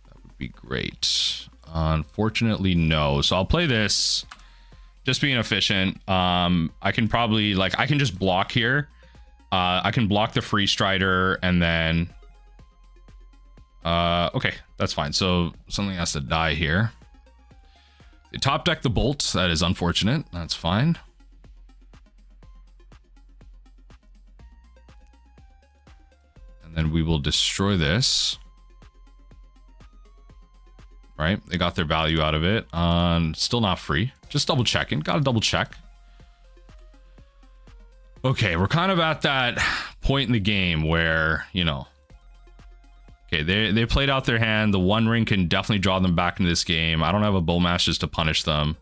That would be great. Unfortunately, no. So I'll play this. Just being efficient. I can probably, like, I can just block here. I can block the Free Strider and then... okay, that's fine. So something has to die here. They top deck the Bolt. That is unfortunate. That's fine. And then we will destroy this. Right? They got their value out of it. Still not free. Just double checking. Gotta double check. Okay, we're kind of at that point in the game where, you know... Okay, they played out their hand. The One Ring can definitely draw them back into this game. I don't have a Bowmasters to punish them.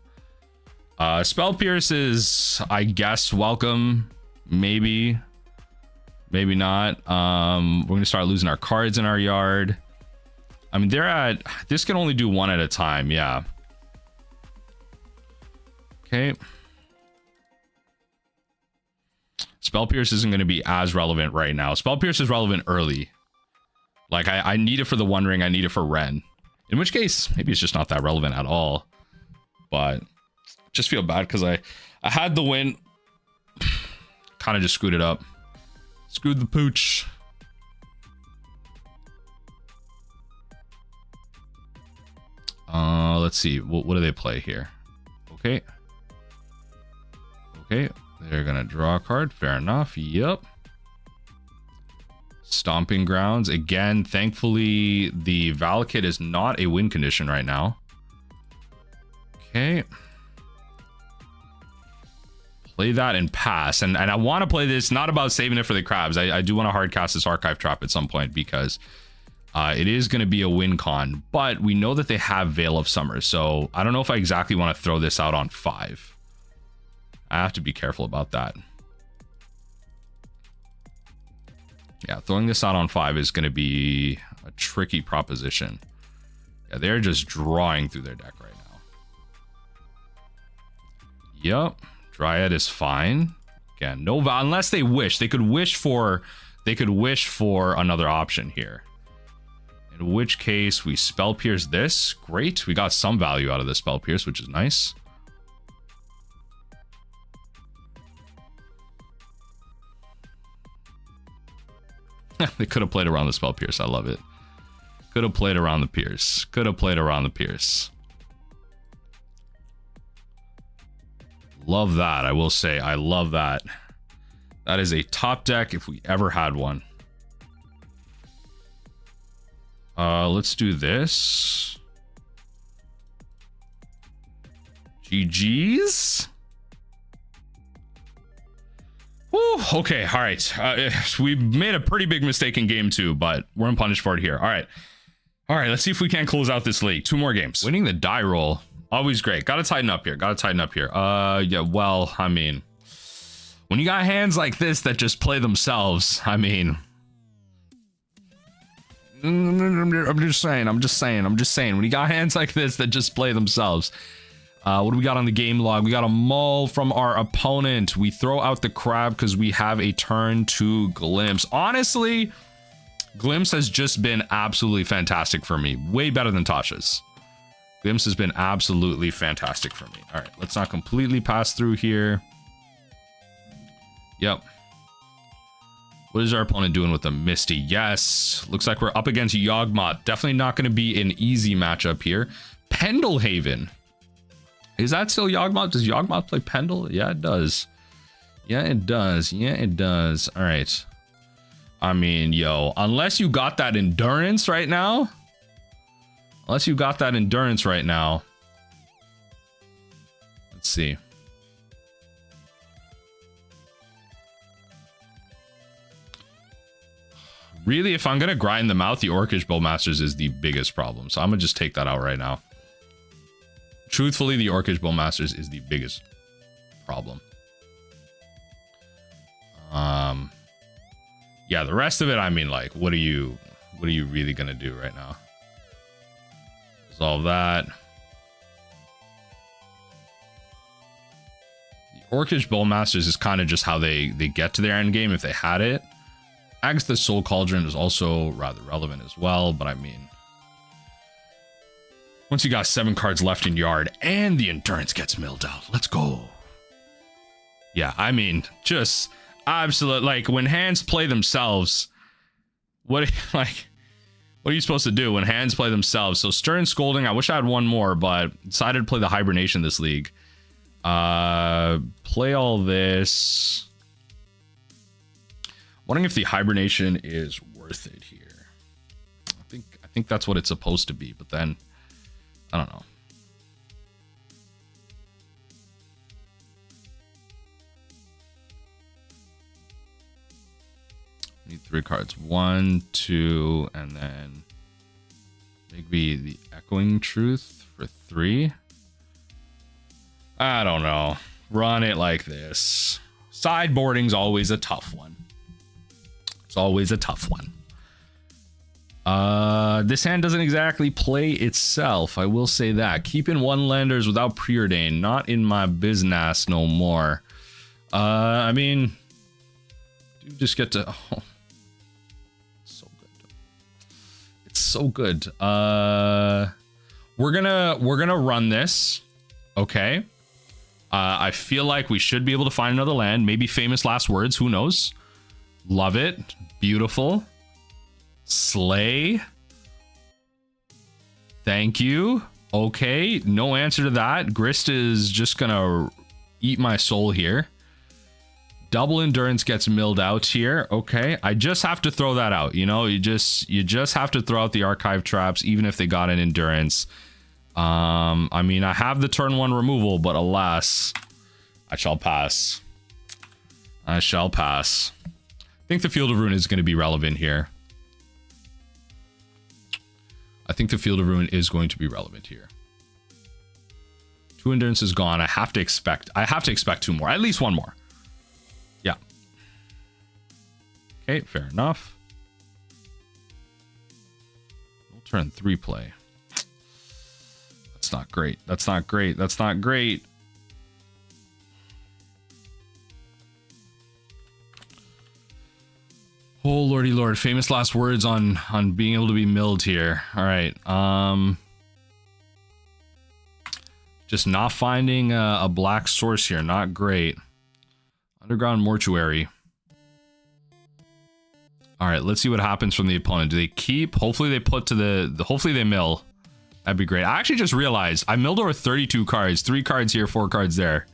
Spell Pierce is, I guess, welcome. Maybe. Maybe not. We're going to start losing our cards in our yard. I mean, they're at... This can only do one at a time, yeah. Okay. Spell Pierce isn't going to be as relevant right now. Spell Pierce is relevant early. Like, I need it for the One Ring. I need it for Ren. In which case, maybe it's just not that relevant at all. But just feel bad because I had the win. Kind of just screwed it up. Screwed the pooch. Let's see. What do they play here? Okay. Okay. They're going to draw a card. Fair enough. Yep. Stomping Grounds. Again, thankfully, the Valakut is not a win condition right now. Okay. Play that and pass. And I want to play this, not about saving it for the crabs. I do want to hard cast this Archive Trap at some point because it is going to be a win con. But we know that they have Veil of Summer. So I don't know if I exactly want to throw this out on 5. I have to be careful about that. Yeah, throwing this out on 5 is going to be a tricky proposition. Yeah, they're just drawing through their deck right now. Yep. Dryad is fine. Again, no, unless they wish. They could wish for another option here. In which case we Spell Pierce this. Great. We got some value out of the Spell Pierce, which is nice. They could have played around the Spell Pierce. I love it. Could have played around the Pierce. Could have played around the Pierce. Love that. I will say, I love that. That is a top deck if we ever had one. Let's do this. GG's. Whew, okay, all right. We made a pretty big mistake in game 2, but we're in punish for it here. All right. All right, let's see if we can close out this league. 2 more games. Winning the die roll. Always great. Gotta tighten up here. Gotta tighten up here. Yeah, well, I mean, when you got hands like this that just play themselves, I mean, I'm just saying. When you got hands like this that just play themselves, what do we got on the game log? We got a maul from our opponent. We throw out the crab because we have a turn to Glimpse. Honestly, Glimpse has just been absolutely fantastic for me. Way better than Tasha's. Glimpse has been absolutely fantastic for me. All right, let's not completely pass through here. Yep. What is our opponent doing with the Misty? Yes. Looks like we're up against Yawgmoth. Definitely not going to be an easy matchup here. Pendelhaven. Is that still Yawgmoth? Does Yawgmoth play Pendle? Yeah, it does. Yeah, it does. Yeah, it does. All right. I mean, yo, unless you got that endurance right now. Let's see. Really, if I'm going to grind them out, the Orcish Bowmasters is the biggest problem. So I'm going to just take that out right now. Truthfully, the Orcish Bowmasters is the biggest problem. Yeah, the rest of it, I mean, like, what are you really going to do right now? Resolve that. The Orcish Bowmasters is kind of just how they get to their end game if they had it. Agatha's Soul Cauldron is also rather relevant as well, but I mean, once you got 7 cards left in yard and the endurance gets milled out, let's go. Yeah, I mean, just absolute, like, when hands play themselves, what are you supposed to do when hands play themselves? So Stern Scolding, I wish I had one more, but decided to play the Hibernation this league. Play all this. Wondering if the Hibernation is worth it here. I think that's what it's supposed to be, but then I don't know. Need 3 cards. 1, 2, and then maybe the Echoing Truth for 3. I don't know. Run it like this. Sideboarding's always a tough one. It's always a tough one. This hand doesn't exactly play itself. I will say that. Keeping 1 landers without preordain. Not in my business no more. I mean, you just get to... Oh, so good. so good. We're gonna run this. Okay. I feel like we should be able to find another land. Maybe Famous Last Words. Who knows? Love it. Beautiful. Slay. Thank you. Okay. No answer to that. Grist is just gonna eat my soul here. Double endurance gets milled out here. Okay. I just have to throw that out. You know, you just have to throw out the archive traps, even if they got an endurance. I mean, I have the turn 1 removal, but alas, I shall pass. I shall pass. I think the Field of Ruin is going to be relevant here. I think the Field of Ruin is going to be relevant here. 2 endurance is gone. I have to expect 2 more, at least 1 more. Yeah. Okay, fair enough. We'll turn 3 play. That's not great. That's not great. That's not great. Oh lordy lord, Famous Last Words on being able to be milled here. All right. Just not finding a black source here. Not great. Underground Mortuary. All right, let's see what happens from the opponent. Do they keep? Hopefully they put to the hopefully they mill. That'd be great. I actually just realized I milled over 32 cards. 3 cards here, 4 cards there.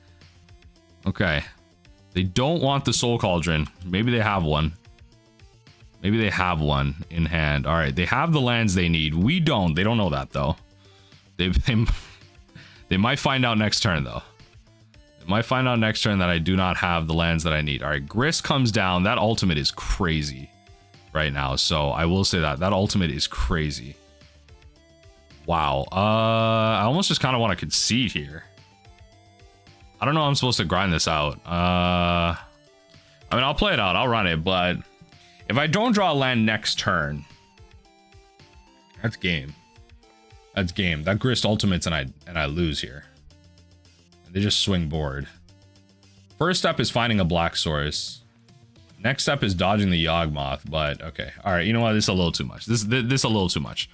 Okay. They don't want the Soul Cauldron. Maybe they have one. Maybe they have one in hand. All right, they have the lands they need. We don't. They don't know that though. They might find out next turn though. They might find out next turn that I do not have the lands that I need. All right, Grist comes down. That ultimate is crazy right now. So I will say that ultimate is crazy. Wow. I almost just kind of want to concede here. I don't know how I'm supposed to grind this out. I mean, I'll play it out. I'll run it, but if I don't draw a land next turn, that's game. That's game. That Grist ultimates and I lose here. They just swing board. First step is finding a black source. Next step is dodging the Yawgmoth, but okay. All right, you know what? This is a little too much. This a little too much.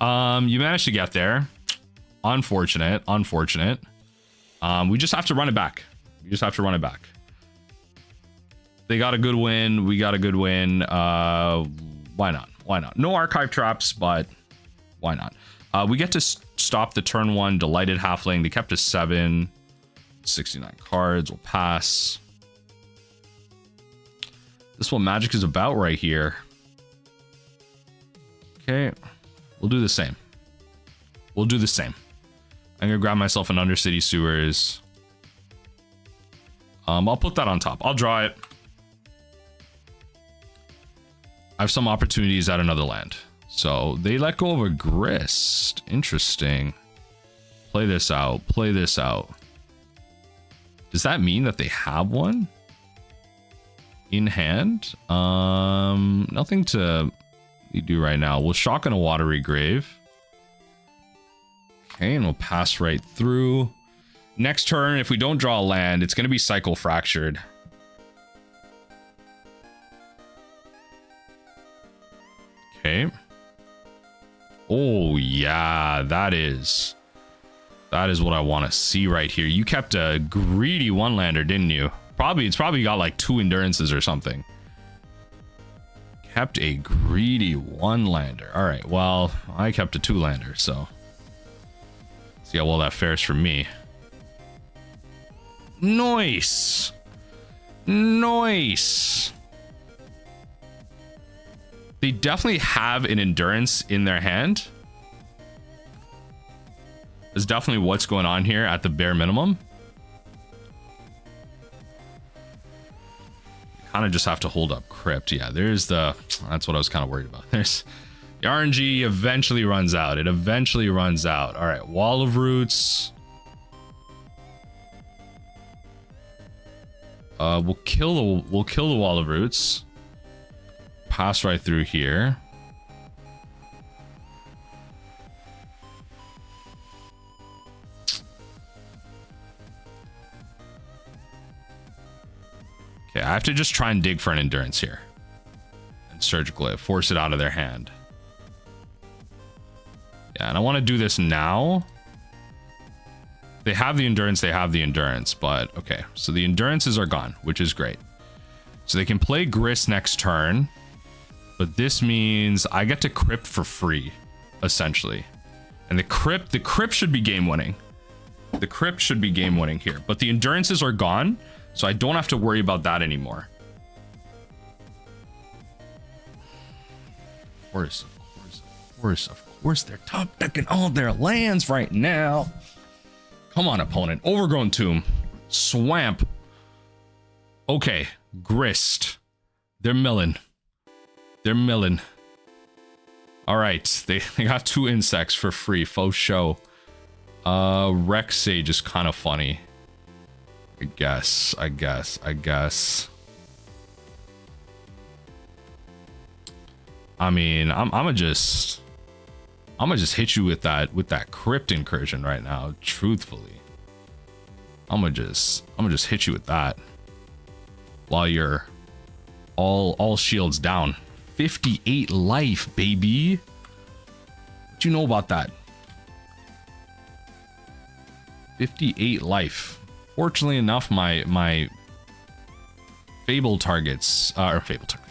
You managed to get there. Unfortunate. We just have to run it back. They got a good win. We got a good win. Why not? No archive traps, but why not? We get to stop the turn 1 Delighted Halfling. They kept us 7. 69 cards. We'll pass. This is what Magic is about right here. Okay. We'll do the same. I'm gonna grab myself an Undercity Sewers. I'll put that on top. I'll draw it. I have some opportunities at another land. So they let go of a Grist. Interesting. Play this out. Does that mean that they have one in hand? Nothing to do right now. We'll shotgun a Watery Grave. Okay, and we'll pass right through. Next turn, if we don't draw a land, it's going to be Cycle Fractured. Okay. Oh, yeah, that is what I want to see right here. You kept a greedy one-lander, didn't you? It's probably got like 2 endurances or something. Kept a greedy one-lander. All right, well, I kept a 2-lander, so see how well that fares for me. Nice. They definitely have an endurance in their hand. That's definitely what's going on here at the bare minimum. Kind of just have to hold up Crypt. Yeah, that's what I was kind of worried about. There's the RNG eventually runs out. It eventually runs out. All right, Wall of Roots. We'll kill the Wall of Roots. Pass right through here. Okay, I have to just try and dig for an endurance here. And Surgical it, force it out of their hand. Yeah, and I want to do this now. They have the endurance, but okay. So the endurances are gone, which is great. So they can play Grist next turn, but this means I get to Crypt for free, essentially. And the Crypt should be game winning. The Crypt should be game winning here, but the endurances are gone, so I don't have to worry about that anymore. Of course, they're top decking all their lands right now. Come on, opponent. Overgrown Tomb. Swamp. Okay. Grist. They're milling. All right. They got 2 insects for free. Faux show. Rex Sage is kind of funny. I guess. I mean, I'm gonna just hit you with that Crypt Incursion right now. Truthfully, I'm gonna just hit you with that while you're all shields down. 58 life, baby. What you know about that? 58 life. Fortunately enough, my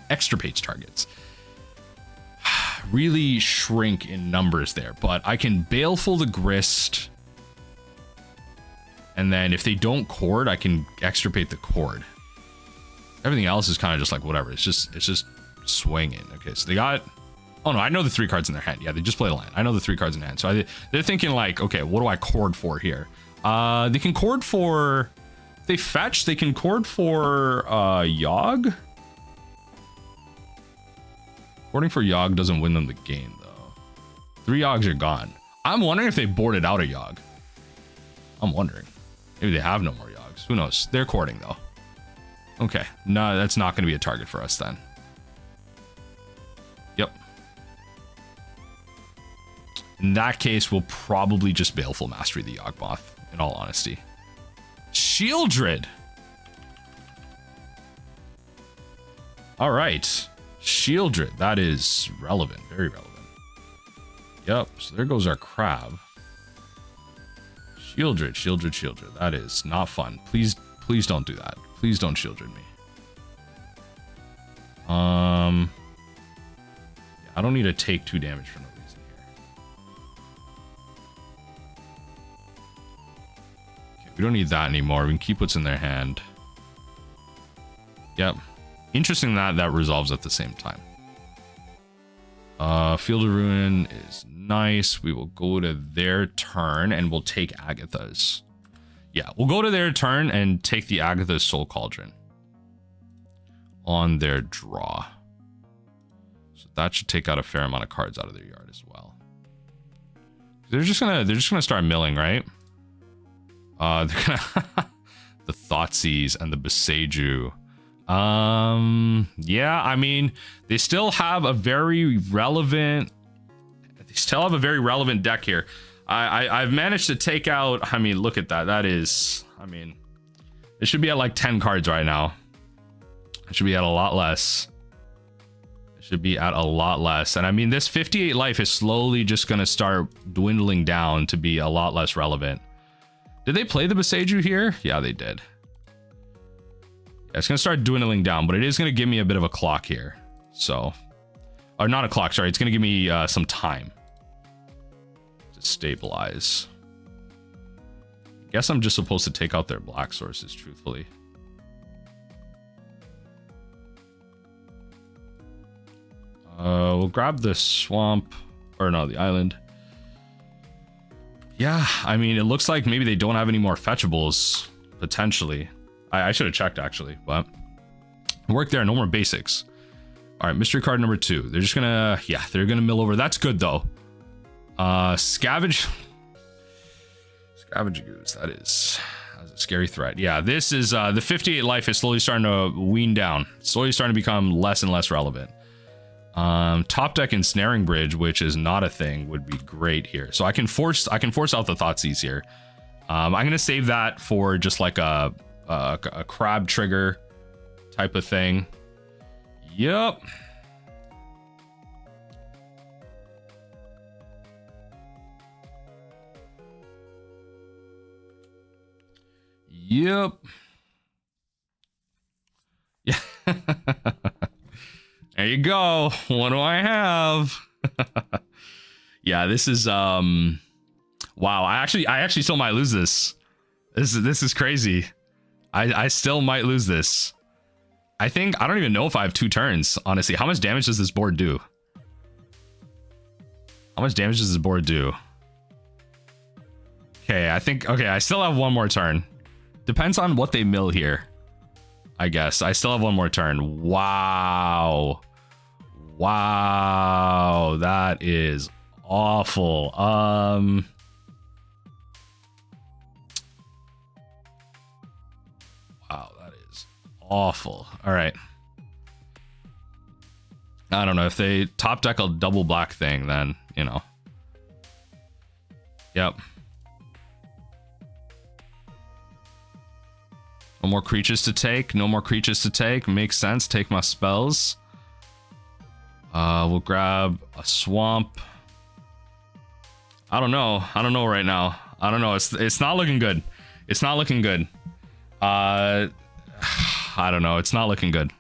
Extirpate's targets really shrink in numbers there, but I can Baleful the Grist, and then if they don't Cord, I can Extirpate the Cord. Everything else is kind of just like whatever. It's just swinging. Okay, so they got, oh no, I know the 3 cards in their hand. Yeah, they just played a land. I know the 3 cards in hand. So they're thinking like, okay, what do I Cord for here? They can Cord for, if they fetch, they can Cord for Yawg. Boarding for Yawg doesn't win them the game, though. 3 Yawgs are gone. I'm wondering if they boarded out a Yawg. I'm wondering. Maybe they have no more Yawgs. Who knows? They're courting, though. Okay. No, that's not going to be a target for us, then. Yep. In that case, we'll probably just Baleful Mastery the Yawgmoth, in all honesty. Shieldred! All right. Shieldred, that is relevant, very relevant. Yep, so there goes our crab. Shieldred, that is not fun. Please don't do that. Please don't Shieldred me. Yeah, I don't need to take 2 damage for no reason here. Okay, we don't need that anymore. We can keep what's in their hand. Yep. Interesting that resolves at the same time. Field of Ruin is nice. We will go to their turn and we'll take Agatha's. Yeah, we'll go to their turn and take the Agatha's Soul Cauldron on their draw. So that should take out a fair amount of cards out of their yard as well. They're just gonna start milling, right? They're gonna the Thoughtseize and the Boseiju. Yeah, I mean, they still have a very relevant deck here. I've managed to take out, I mean, look at that. That is, I mean, it should be at like 10 cards right now. It should be at a lot less. And I mean, this 58 life is slowly just going to start dwindling down to be a lot less relevant. Did they play the Boseiju here? Yeah, they did. It's going to start dwindling down, but it is going to give me a bit of a clock here. So, or not a clock, sorry. It's going to give me some time to stabilize. I guess I'm just supposed to take out their black sources, truthfully. We'll grab the swamp, or no, the island. Yeah, I mean, it looks like maybe they don't have any more fetchables, potentially. I should have checked, actually, but work there. No more basics. All right, mystery card number 2. They're just gonna, yeah, they're gonna mill over. That's good, though. Scavenge Goose. That is a scary threat. Yeah, this is, the 58 life is slowly starting to wean down. Slowly starting to become less and less relevant. Top deck Ensnaring Bridge, which is not a thing, would be great here. So I can force out the Thoughtseize here. I'm gonna save that for just like a crab trigger type of thing. Yep. Yep. Yeah. There you go. What do I have? Yeah, this is wow. I actually still might lose this. This is crazy. I still might lose this. I don't even know if I have 2 turns, honestly. How much damage does this board do? How much damage does this board do? Okay, okay, I still have 1 more turn. Depends on what they mill here, I guess. I still have 1 more turn. Wow. Wow, that is awful. Wow, that is awful. All right. I don't know if they top deck a double black thing, then, you know. Yep. No more creatures to take. No more creatures to take. Makes sense. Take my spells. We'll grab a swamp. I don't know. I don't know right now. I don't know. It's not looking good. It's not looking good. I don't know. It's not looking good.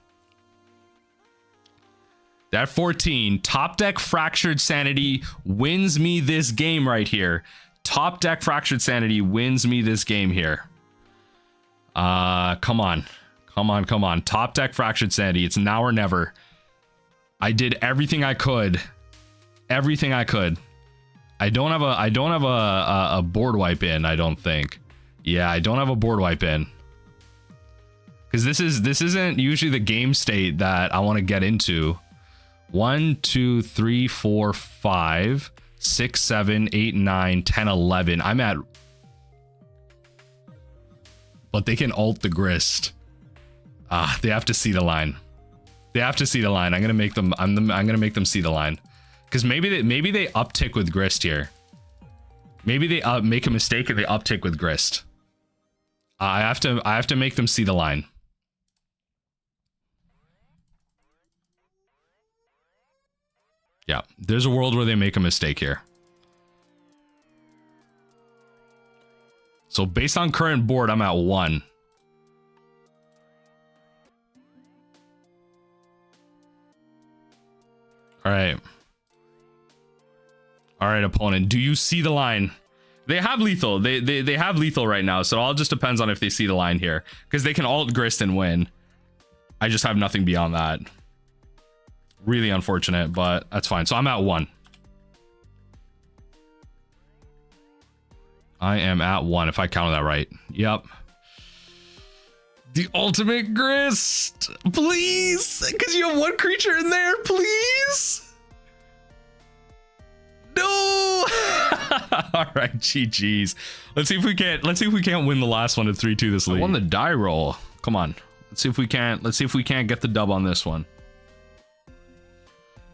That 14 top deck Fractured Sanity wins me this game right here. Top deck Fractured Sanity wins me this game here. Come on. Come on, come on. Top deck Fractured Sanity. It's now or never. I did everything I could. Everything I could. I don't have a board wipe in, I don't think. Yeah, I don't have a board wipe in. Because this isn't usually the game state that I want to get into. 1, 2, 3, 4, 5, 6, 7, 8, 9, 10, 11. I'm at. But they can ult the grist. They have to see the line. They have to see the line. I'm gonna make them. I'm gonna make them see the line, because maybe they uptick with grist here. Maybe they make a mistake and they uptick with grist. I have to make them see the line. Yeah, there's a world where they make a mistake here. So based on current board, I'm at 1. All right. All right, opponent. Do you see the line? They have lethal. They have lethal right now. So it all just depends on if they see the line here, because they can alt grist and win. I just have nothing beyond that. Really unfortunate, but that's fine. So I'm at 1. I am at 1 if I counted that right. Yep. The ultimate grist, please, because you have 1 creature in there, please. No. All right, GG's. Let's see if we can't win the last one at 3-2 this league. I won the die roll. Come on. Let's see if we can't get the dub on this one.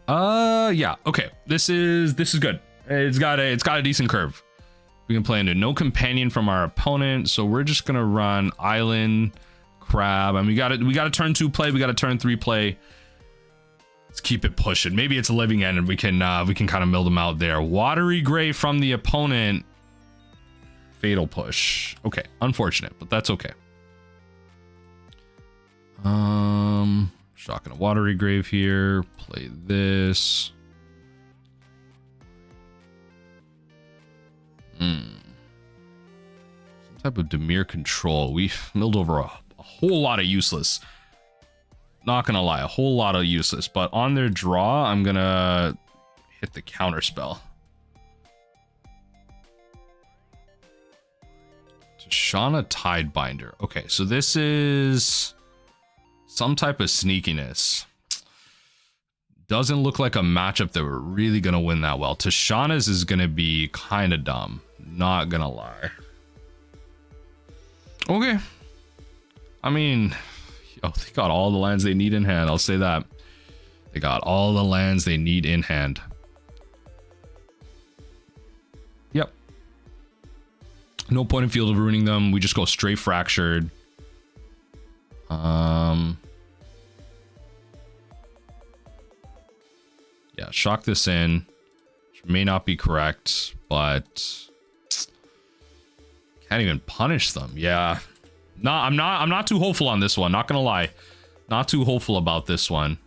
Yeah. Okay. This is good. It's got a decent curve. We can play into no companion from our opponent, so we're just gonna run Island Crab, and we got a turn 2 play, we got a turn 3 play. Let's keep it pushing. Maybe it's a living end and we can kind of mill them out there. Watery Grave from the opponent. Fatal push. Okay, unfortunate, but that's okay. Shocking a Watery Grave here. Play this. Some type of Dimir control. We milled over a whole lot of useless. Not gonna lie, a whole lot of useless. But on their draw, I'm gonna hit the counter spell. Tashana Tidebinder. Okay, so this is some type of sneakiness. Doesn't look like a matchup that we're really gonna win that well. Tashana's is gonna be kind of dumb. Not gonna lie. Okay. I mean, they got all the lands they need in hand. I'll say that. They got all the lands they need in hand. Yep. No point in Field of Ruining them. We just go straight Fractured. Yeah, shock this in. Which may not be correct, but can't even punish them. Yeah. No, I'm not too hopeful on this one. Not gonna lie. Not too hopeful about this one.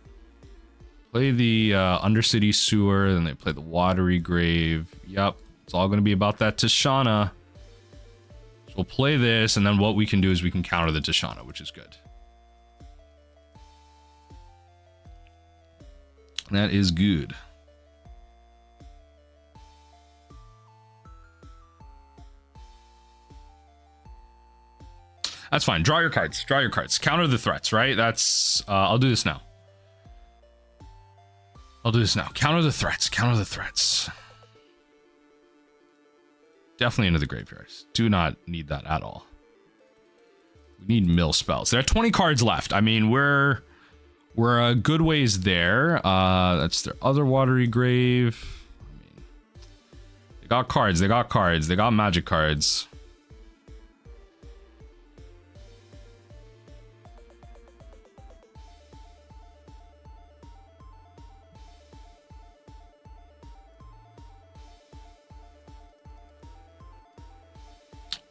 Play the Undercity Sewer, then they play the Watery Grave. Yep, it's all gonna be about that Tishana. So we'll play this, and then what we can do is we can counter the Tishana, which is good. That is good. That's fine. Draw your cards. Draw your cards. Counter the threats, right? That's... I'll do this now. I'll do this now. Counter the threats. Counter the threats. Definitely into the graveyards. Do not need that at all. We need mill spells. There are 20 cards left. I mean, we're a good ways there. That's their other Watery Grave. I mean, they got cards. They got cards. They got magic cards.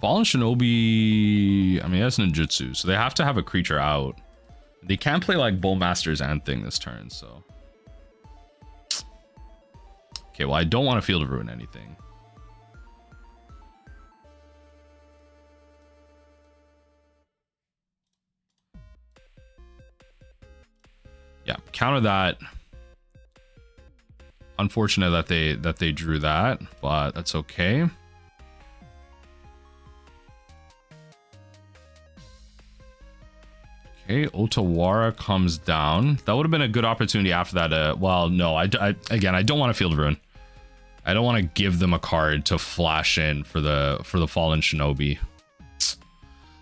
Fallen Shinobi, I mean, that's ninjutsu, so they have to have a creature out. They can't play like Bowmasters and thing this turn, so. Okay, well, I don't want to Field of Ruin anything. Yeah, counter that. Unfortunate that they drew that, but that's okay. Okay, Otawara comes down. That would have been a good opportunity after that. Well, no, again, I don't want to Field of Ruin. I don't want to give them a card to flash in for the Fallen Shinobi.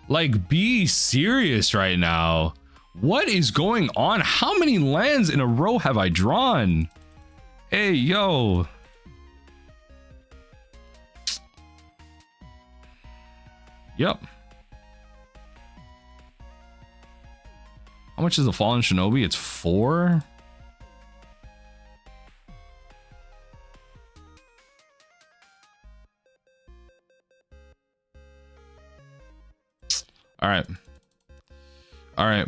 Like, be serious right now. What is going on? How many lands in a row have I drawn? Hey, yo. Yep. How much is the Fallen Shinobi? It's 4. All right. All right.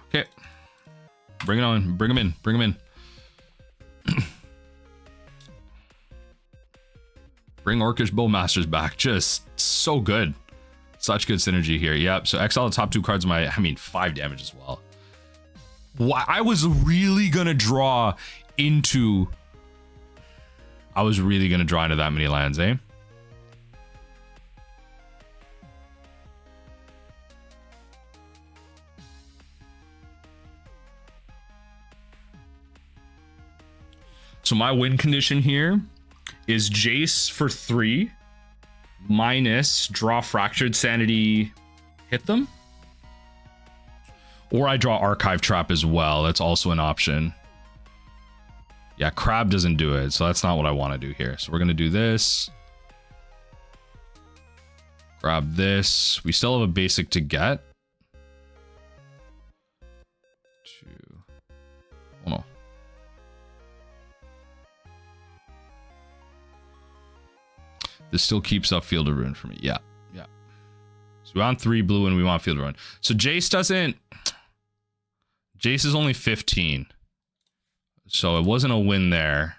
Okay. Bring it on. Bring him in. Bring him in. Bring Orcish Bowmasters back. Just so good. Such good synergy here. Yep. So exile the top 2 cards of my, 5 damage as well. Why? I was really gonna draw into that many lands, eh? So my win condition here is Jace for 3 minus draw Fractured Sanity, hit them, or I draw Archive Trap as well. That's also an option. Yeah, Crab doesn't do it, so that's not what I want to do here. So we're gonna do this, grab this. We still have a basic to get. Oh no. This still keeps up Field of Ruin for me. Yeah, yeah. So we want 3 blue and we want Field of Ruin. So Jace doesn't... Jace is only 15. So it wasn't a win there.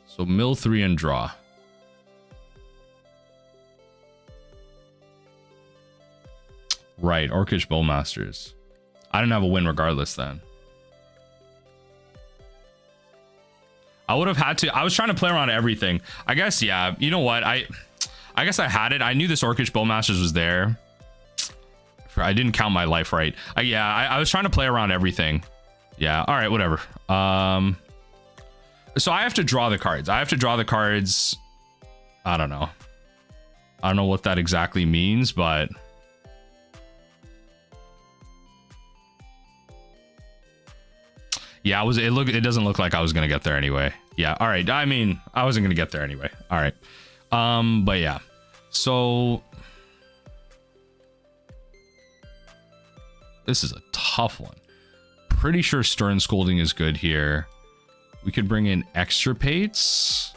So mill 3 and draw. Right, Orcish Bowmasters. I didn't have a win regardless then. I would have had to. I was trying to play around everything. I guess, yeah. You know what? I guess I had it. I knew this Orcish Bowmasters was there. I didn't count my life right. I was trying to play around everything. Yeah. All right. Whatever. So I have to draw the cards. I don't know. I don't know what that exactly means, but. Yeah, it doesn't look like I was gonna get there anyway. Yeah, all right. I mean, I wasn't gonna get there anyway. All right. But yeah. So this is a tough one. Pretty sure Stern Scolding is good here. We could bring in Extirpates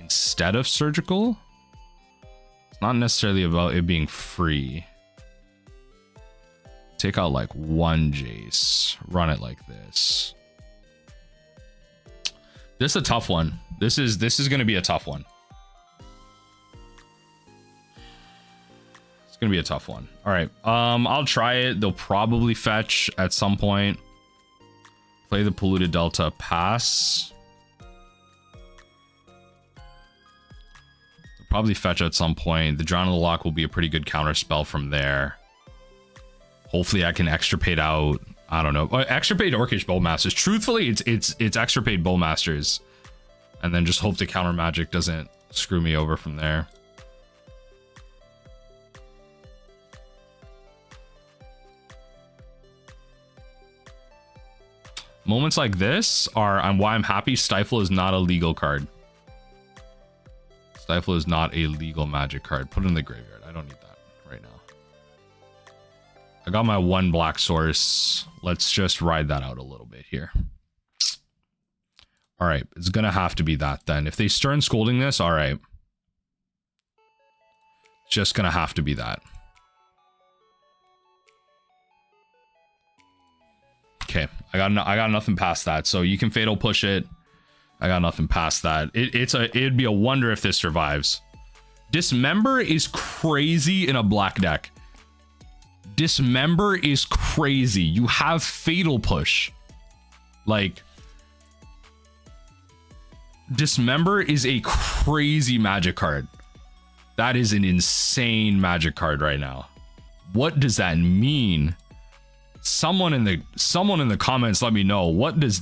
instead of surgical. It's not necessarily about it being free. Take out like one Jace, run it like this. This is a tough one. This is going to be a tough one. It's going to be a tough one. All right. I'll try it. They'll probably fetch at some point. Play the Polluted Delta, pass. They'll probably fetch at some point. The Drown of the Loch will be a pretty good counter spell from there. Hopefully I can extirpate out. I don't know. Extirpate Orcish Bowmasters. Truthfully, it's Extirpate Bowmasters. And then just hope the counter magic doesn't screw me over from there. Moments like this are why I'm happy Stifle is not a legal card. Stifle is not a legal magic card. Put it in the graveyard. I don't need that right now. I got my one black source. Let's just ride that out a little bit here. All right, it's gonna have to be that then. If they Stern Scolding this, all right. It's just gonna have to be that. Okay, I got nothing past that. So you can Fatal Push it. I got nothing past that. It'd be a wonder if this survives. Dismember is crazy in a black deck. Dismember is crazy. You have Fatal Push. Like, Dismember is a crazy magic card. That is an insane magic card right now. What does that mean? Someone in the comments, let me know. What does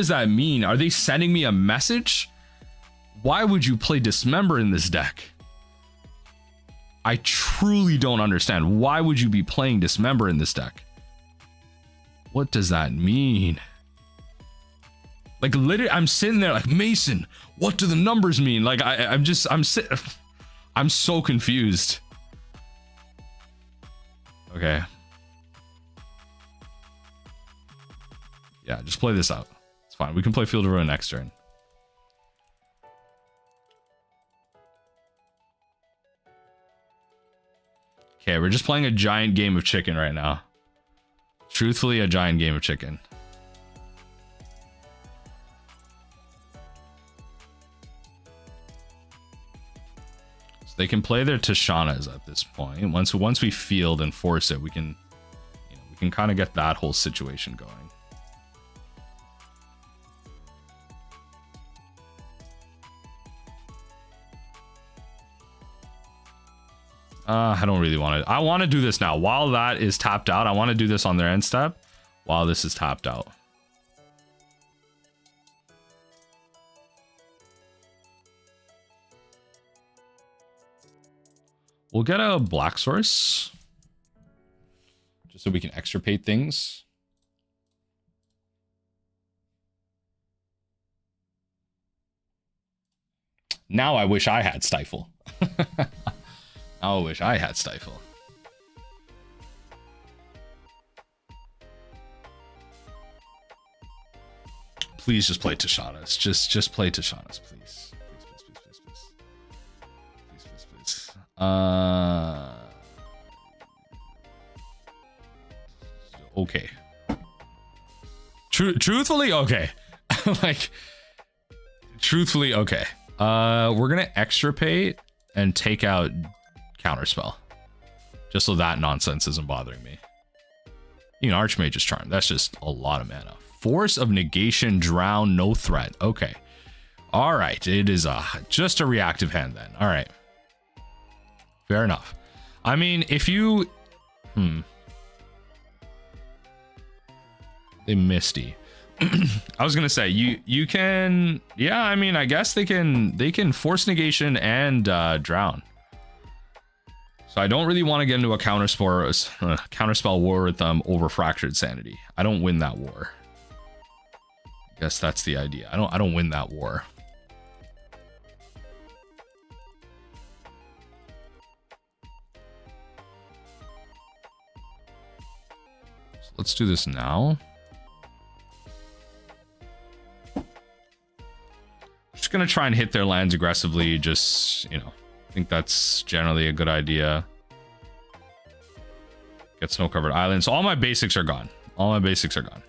that mean? Are they sending me a message? Why would you play Dismember in this deck? I truly don't understand. Why would you be playing Dismember in this deck? What does that mean? Like, literally, I'm sitting there like, Mason, what do the numbers mean? Like, I'm so confused. Okay. Yeah, just play this out. It's fine. We can play Field of Ruin next turn. Okay, we're just playing a giant game of chicken right now. Truthfully, a giant game of chicken. So they can play their Tashanas at this point. Once we field and force it, we can kind of get that whole situation going. I don't really want to. I want to do this now. While that is tapped out, I want to do this on their end step while this is tapped out. We'll get a black source just so we can extirpate things. Now I wish I had Stifle. I wish I had Stifle. Please just play Tashanas. Just play Tashanas, please. Please. Okay. Truthfully, okay. Like, truthfully, okay. We're gonna extirpate and take out Counterspell, just so that nonsense isn't bothering me. You know, Archmage's Charm, that's just a lot of mana. Force of Negation, Drown, no threat. Okay, all right, it is just a reactive hand then. All right, fair enough. I mean, if you they Misty. I was gonna say you can, yeah, I mean, I guess they can Force Negation and Drown. So I don't really want to get into a counterspell war with them over Fractured Sanity. I don't win that war. I guess that's the idea. I don't win that war. So let's do this now. Just gonna try and hit their lands aggressively. Just, you know, I think that's generally a good idea. Get snow covered islands. So all my basics are gone. All my basics are gone.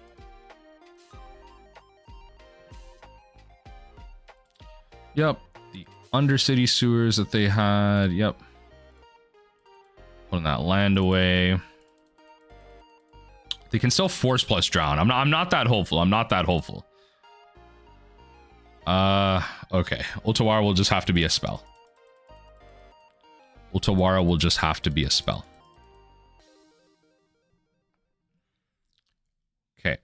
Yep. The Undercity Sewers that they had. Yep. Putting that land away. They can still force plus drown. I'm not that hopeful. I'm not that hopeful. Okay. Otawara will just have to be a spell. Otawara will just have to be a spell. Okay.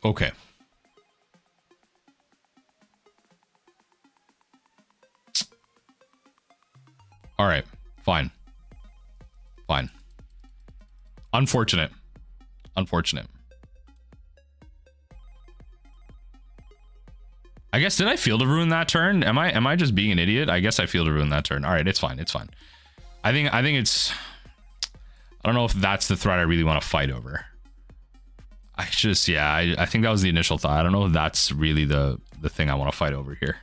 Okay. All right. Fine. Fine. Unfortunate. Unfortunate. I guess, did I Field of Ruin that turn? Am I just being an idiot? I guess I Field of Ruin that turn. All right, it's fine. It's fine. I think it's, I don't know if that's the threat I really want to fight over. I just, yeah, I think that was the initial thought. I don't know if that's really the thing I want to fight over here.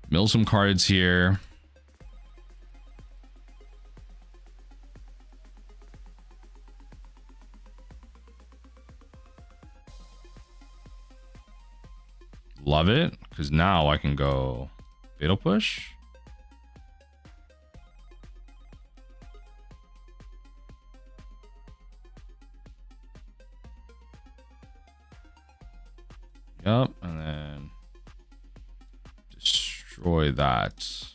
Mill some cards here. Love it, because now I can go Fatal Push. Yep, and then destroy that.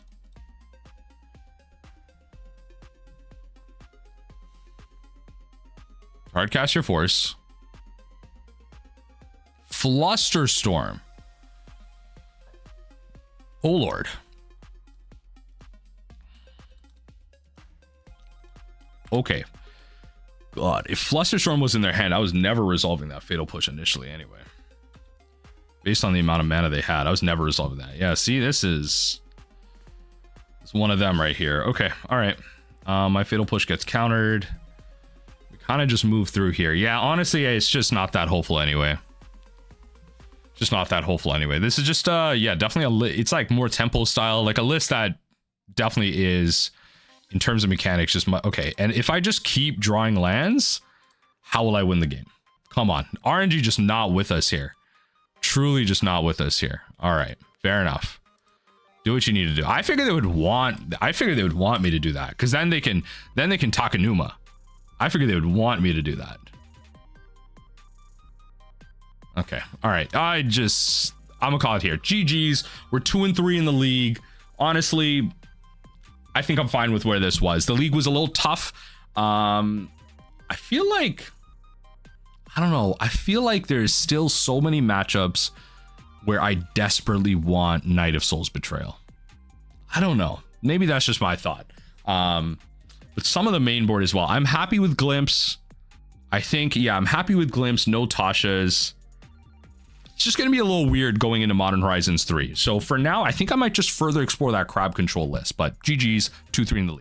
Hardcast your force. Flusterstorm. Oh Lord. Okay. God, if Flusterstorm was in their hand, I was never resolving that Fatal Push initially anyway. Based on the amount of mana they had, I was never resolving that. Yeah, see, it's one of them right here. Okay, all right. My Fatal Push gets countered. We kind of just move through here. Yeah, honestly, it's just not that hopeful anyway. Just not that hopeful anyway. This is just, yeah, definitely it's like more tempo style, like a list that definitely is, in terms of mechanics, just okay. And if I just keep drawing lands, how will I win the game? Come on. RNG just not with us here. Truly just not with us here. All right, fair enough. Do what you need to do. I figured they would want me to do that, because then they can Takenuma. I figured they would want me to do that. Okay. All right. I'm gonna call it here. GG's. We're 2-3 in the league. Honestly, I think I'm fine with where this was. The league was a little tough. I feel like, I don't know. I feel like there's still so many matchups where I desperately want Knight of Souls Betrayal. I don't know. Maybe that's just my thought. But some of the main board as well. I'm happy with Glimpse. I think, yeah, I'm happy with Glimpse. No Tashas. It's just going to be a little weird going into Modern Horizons 3. So for now, I think I might just further explore that crab control list. But GG's, 2-3 in the league.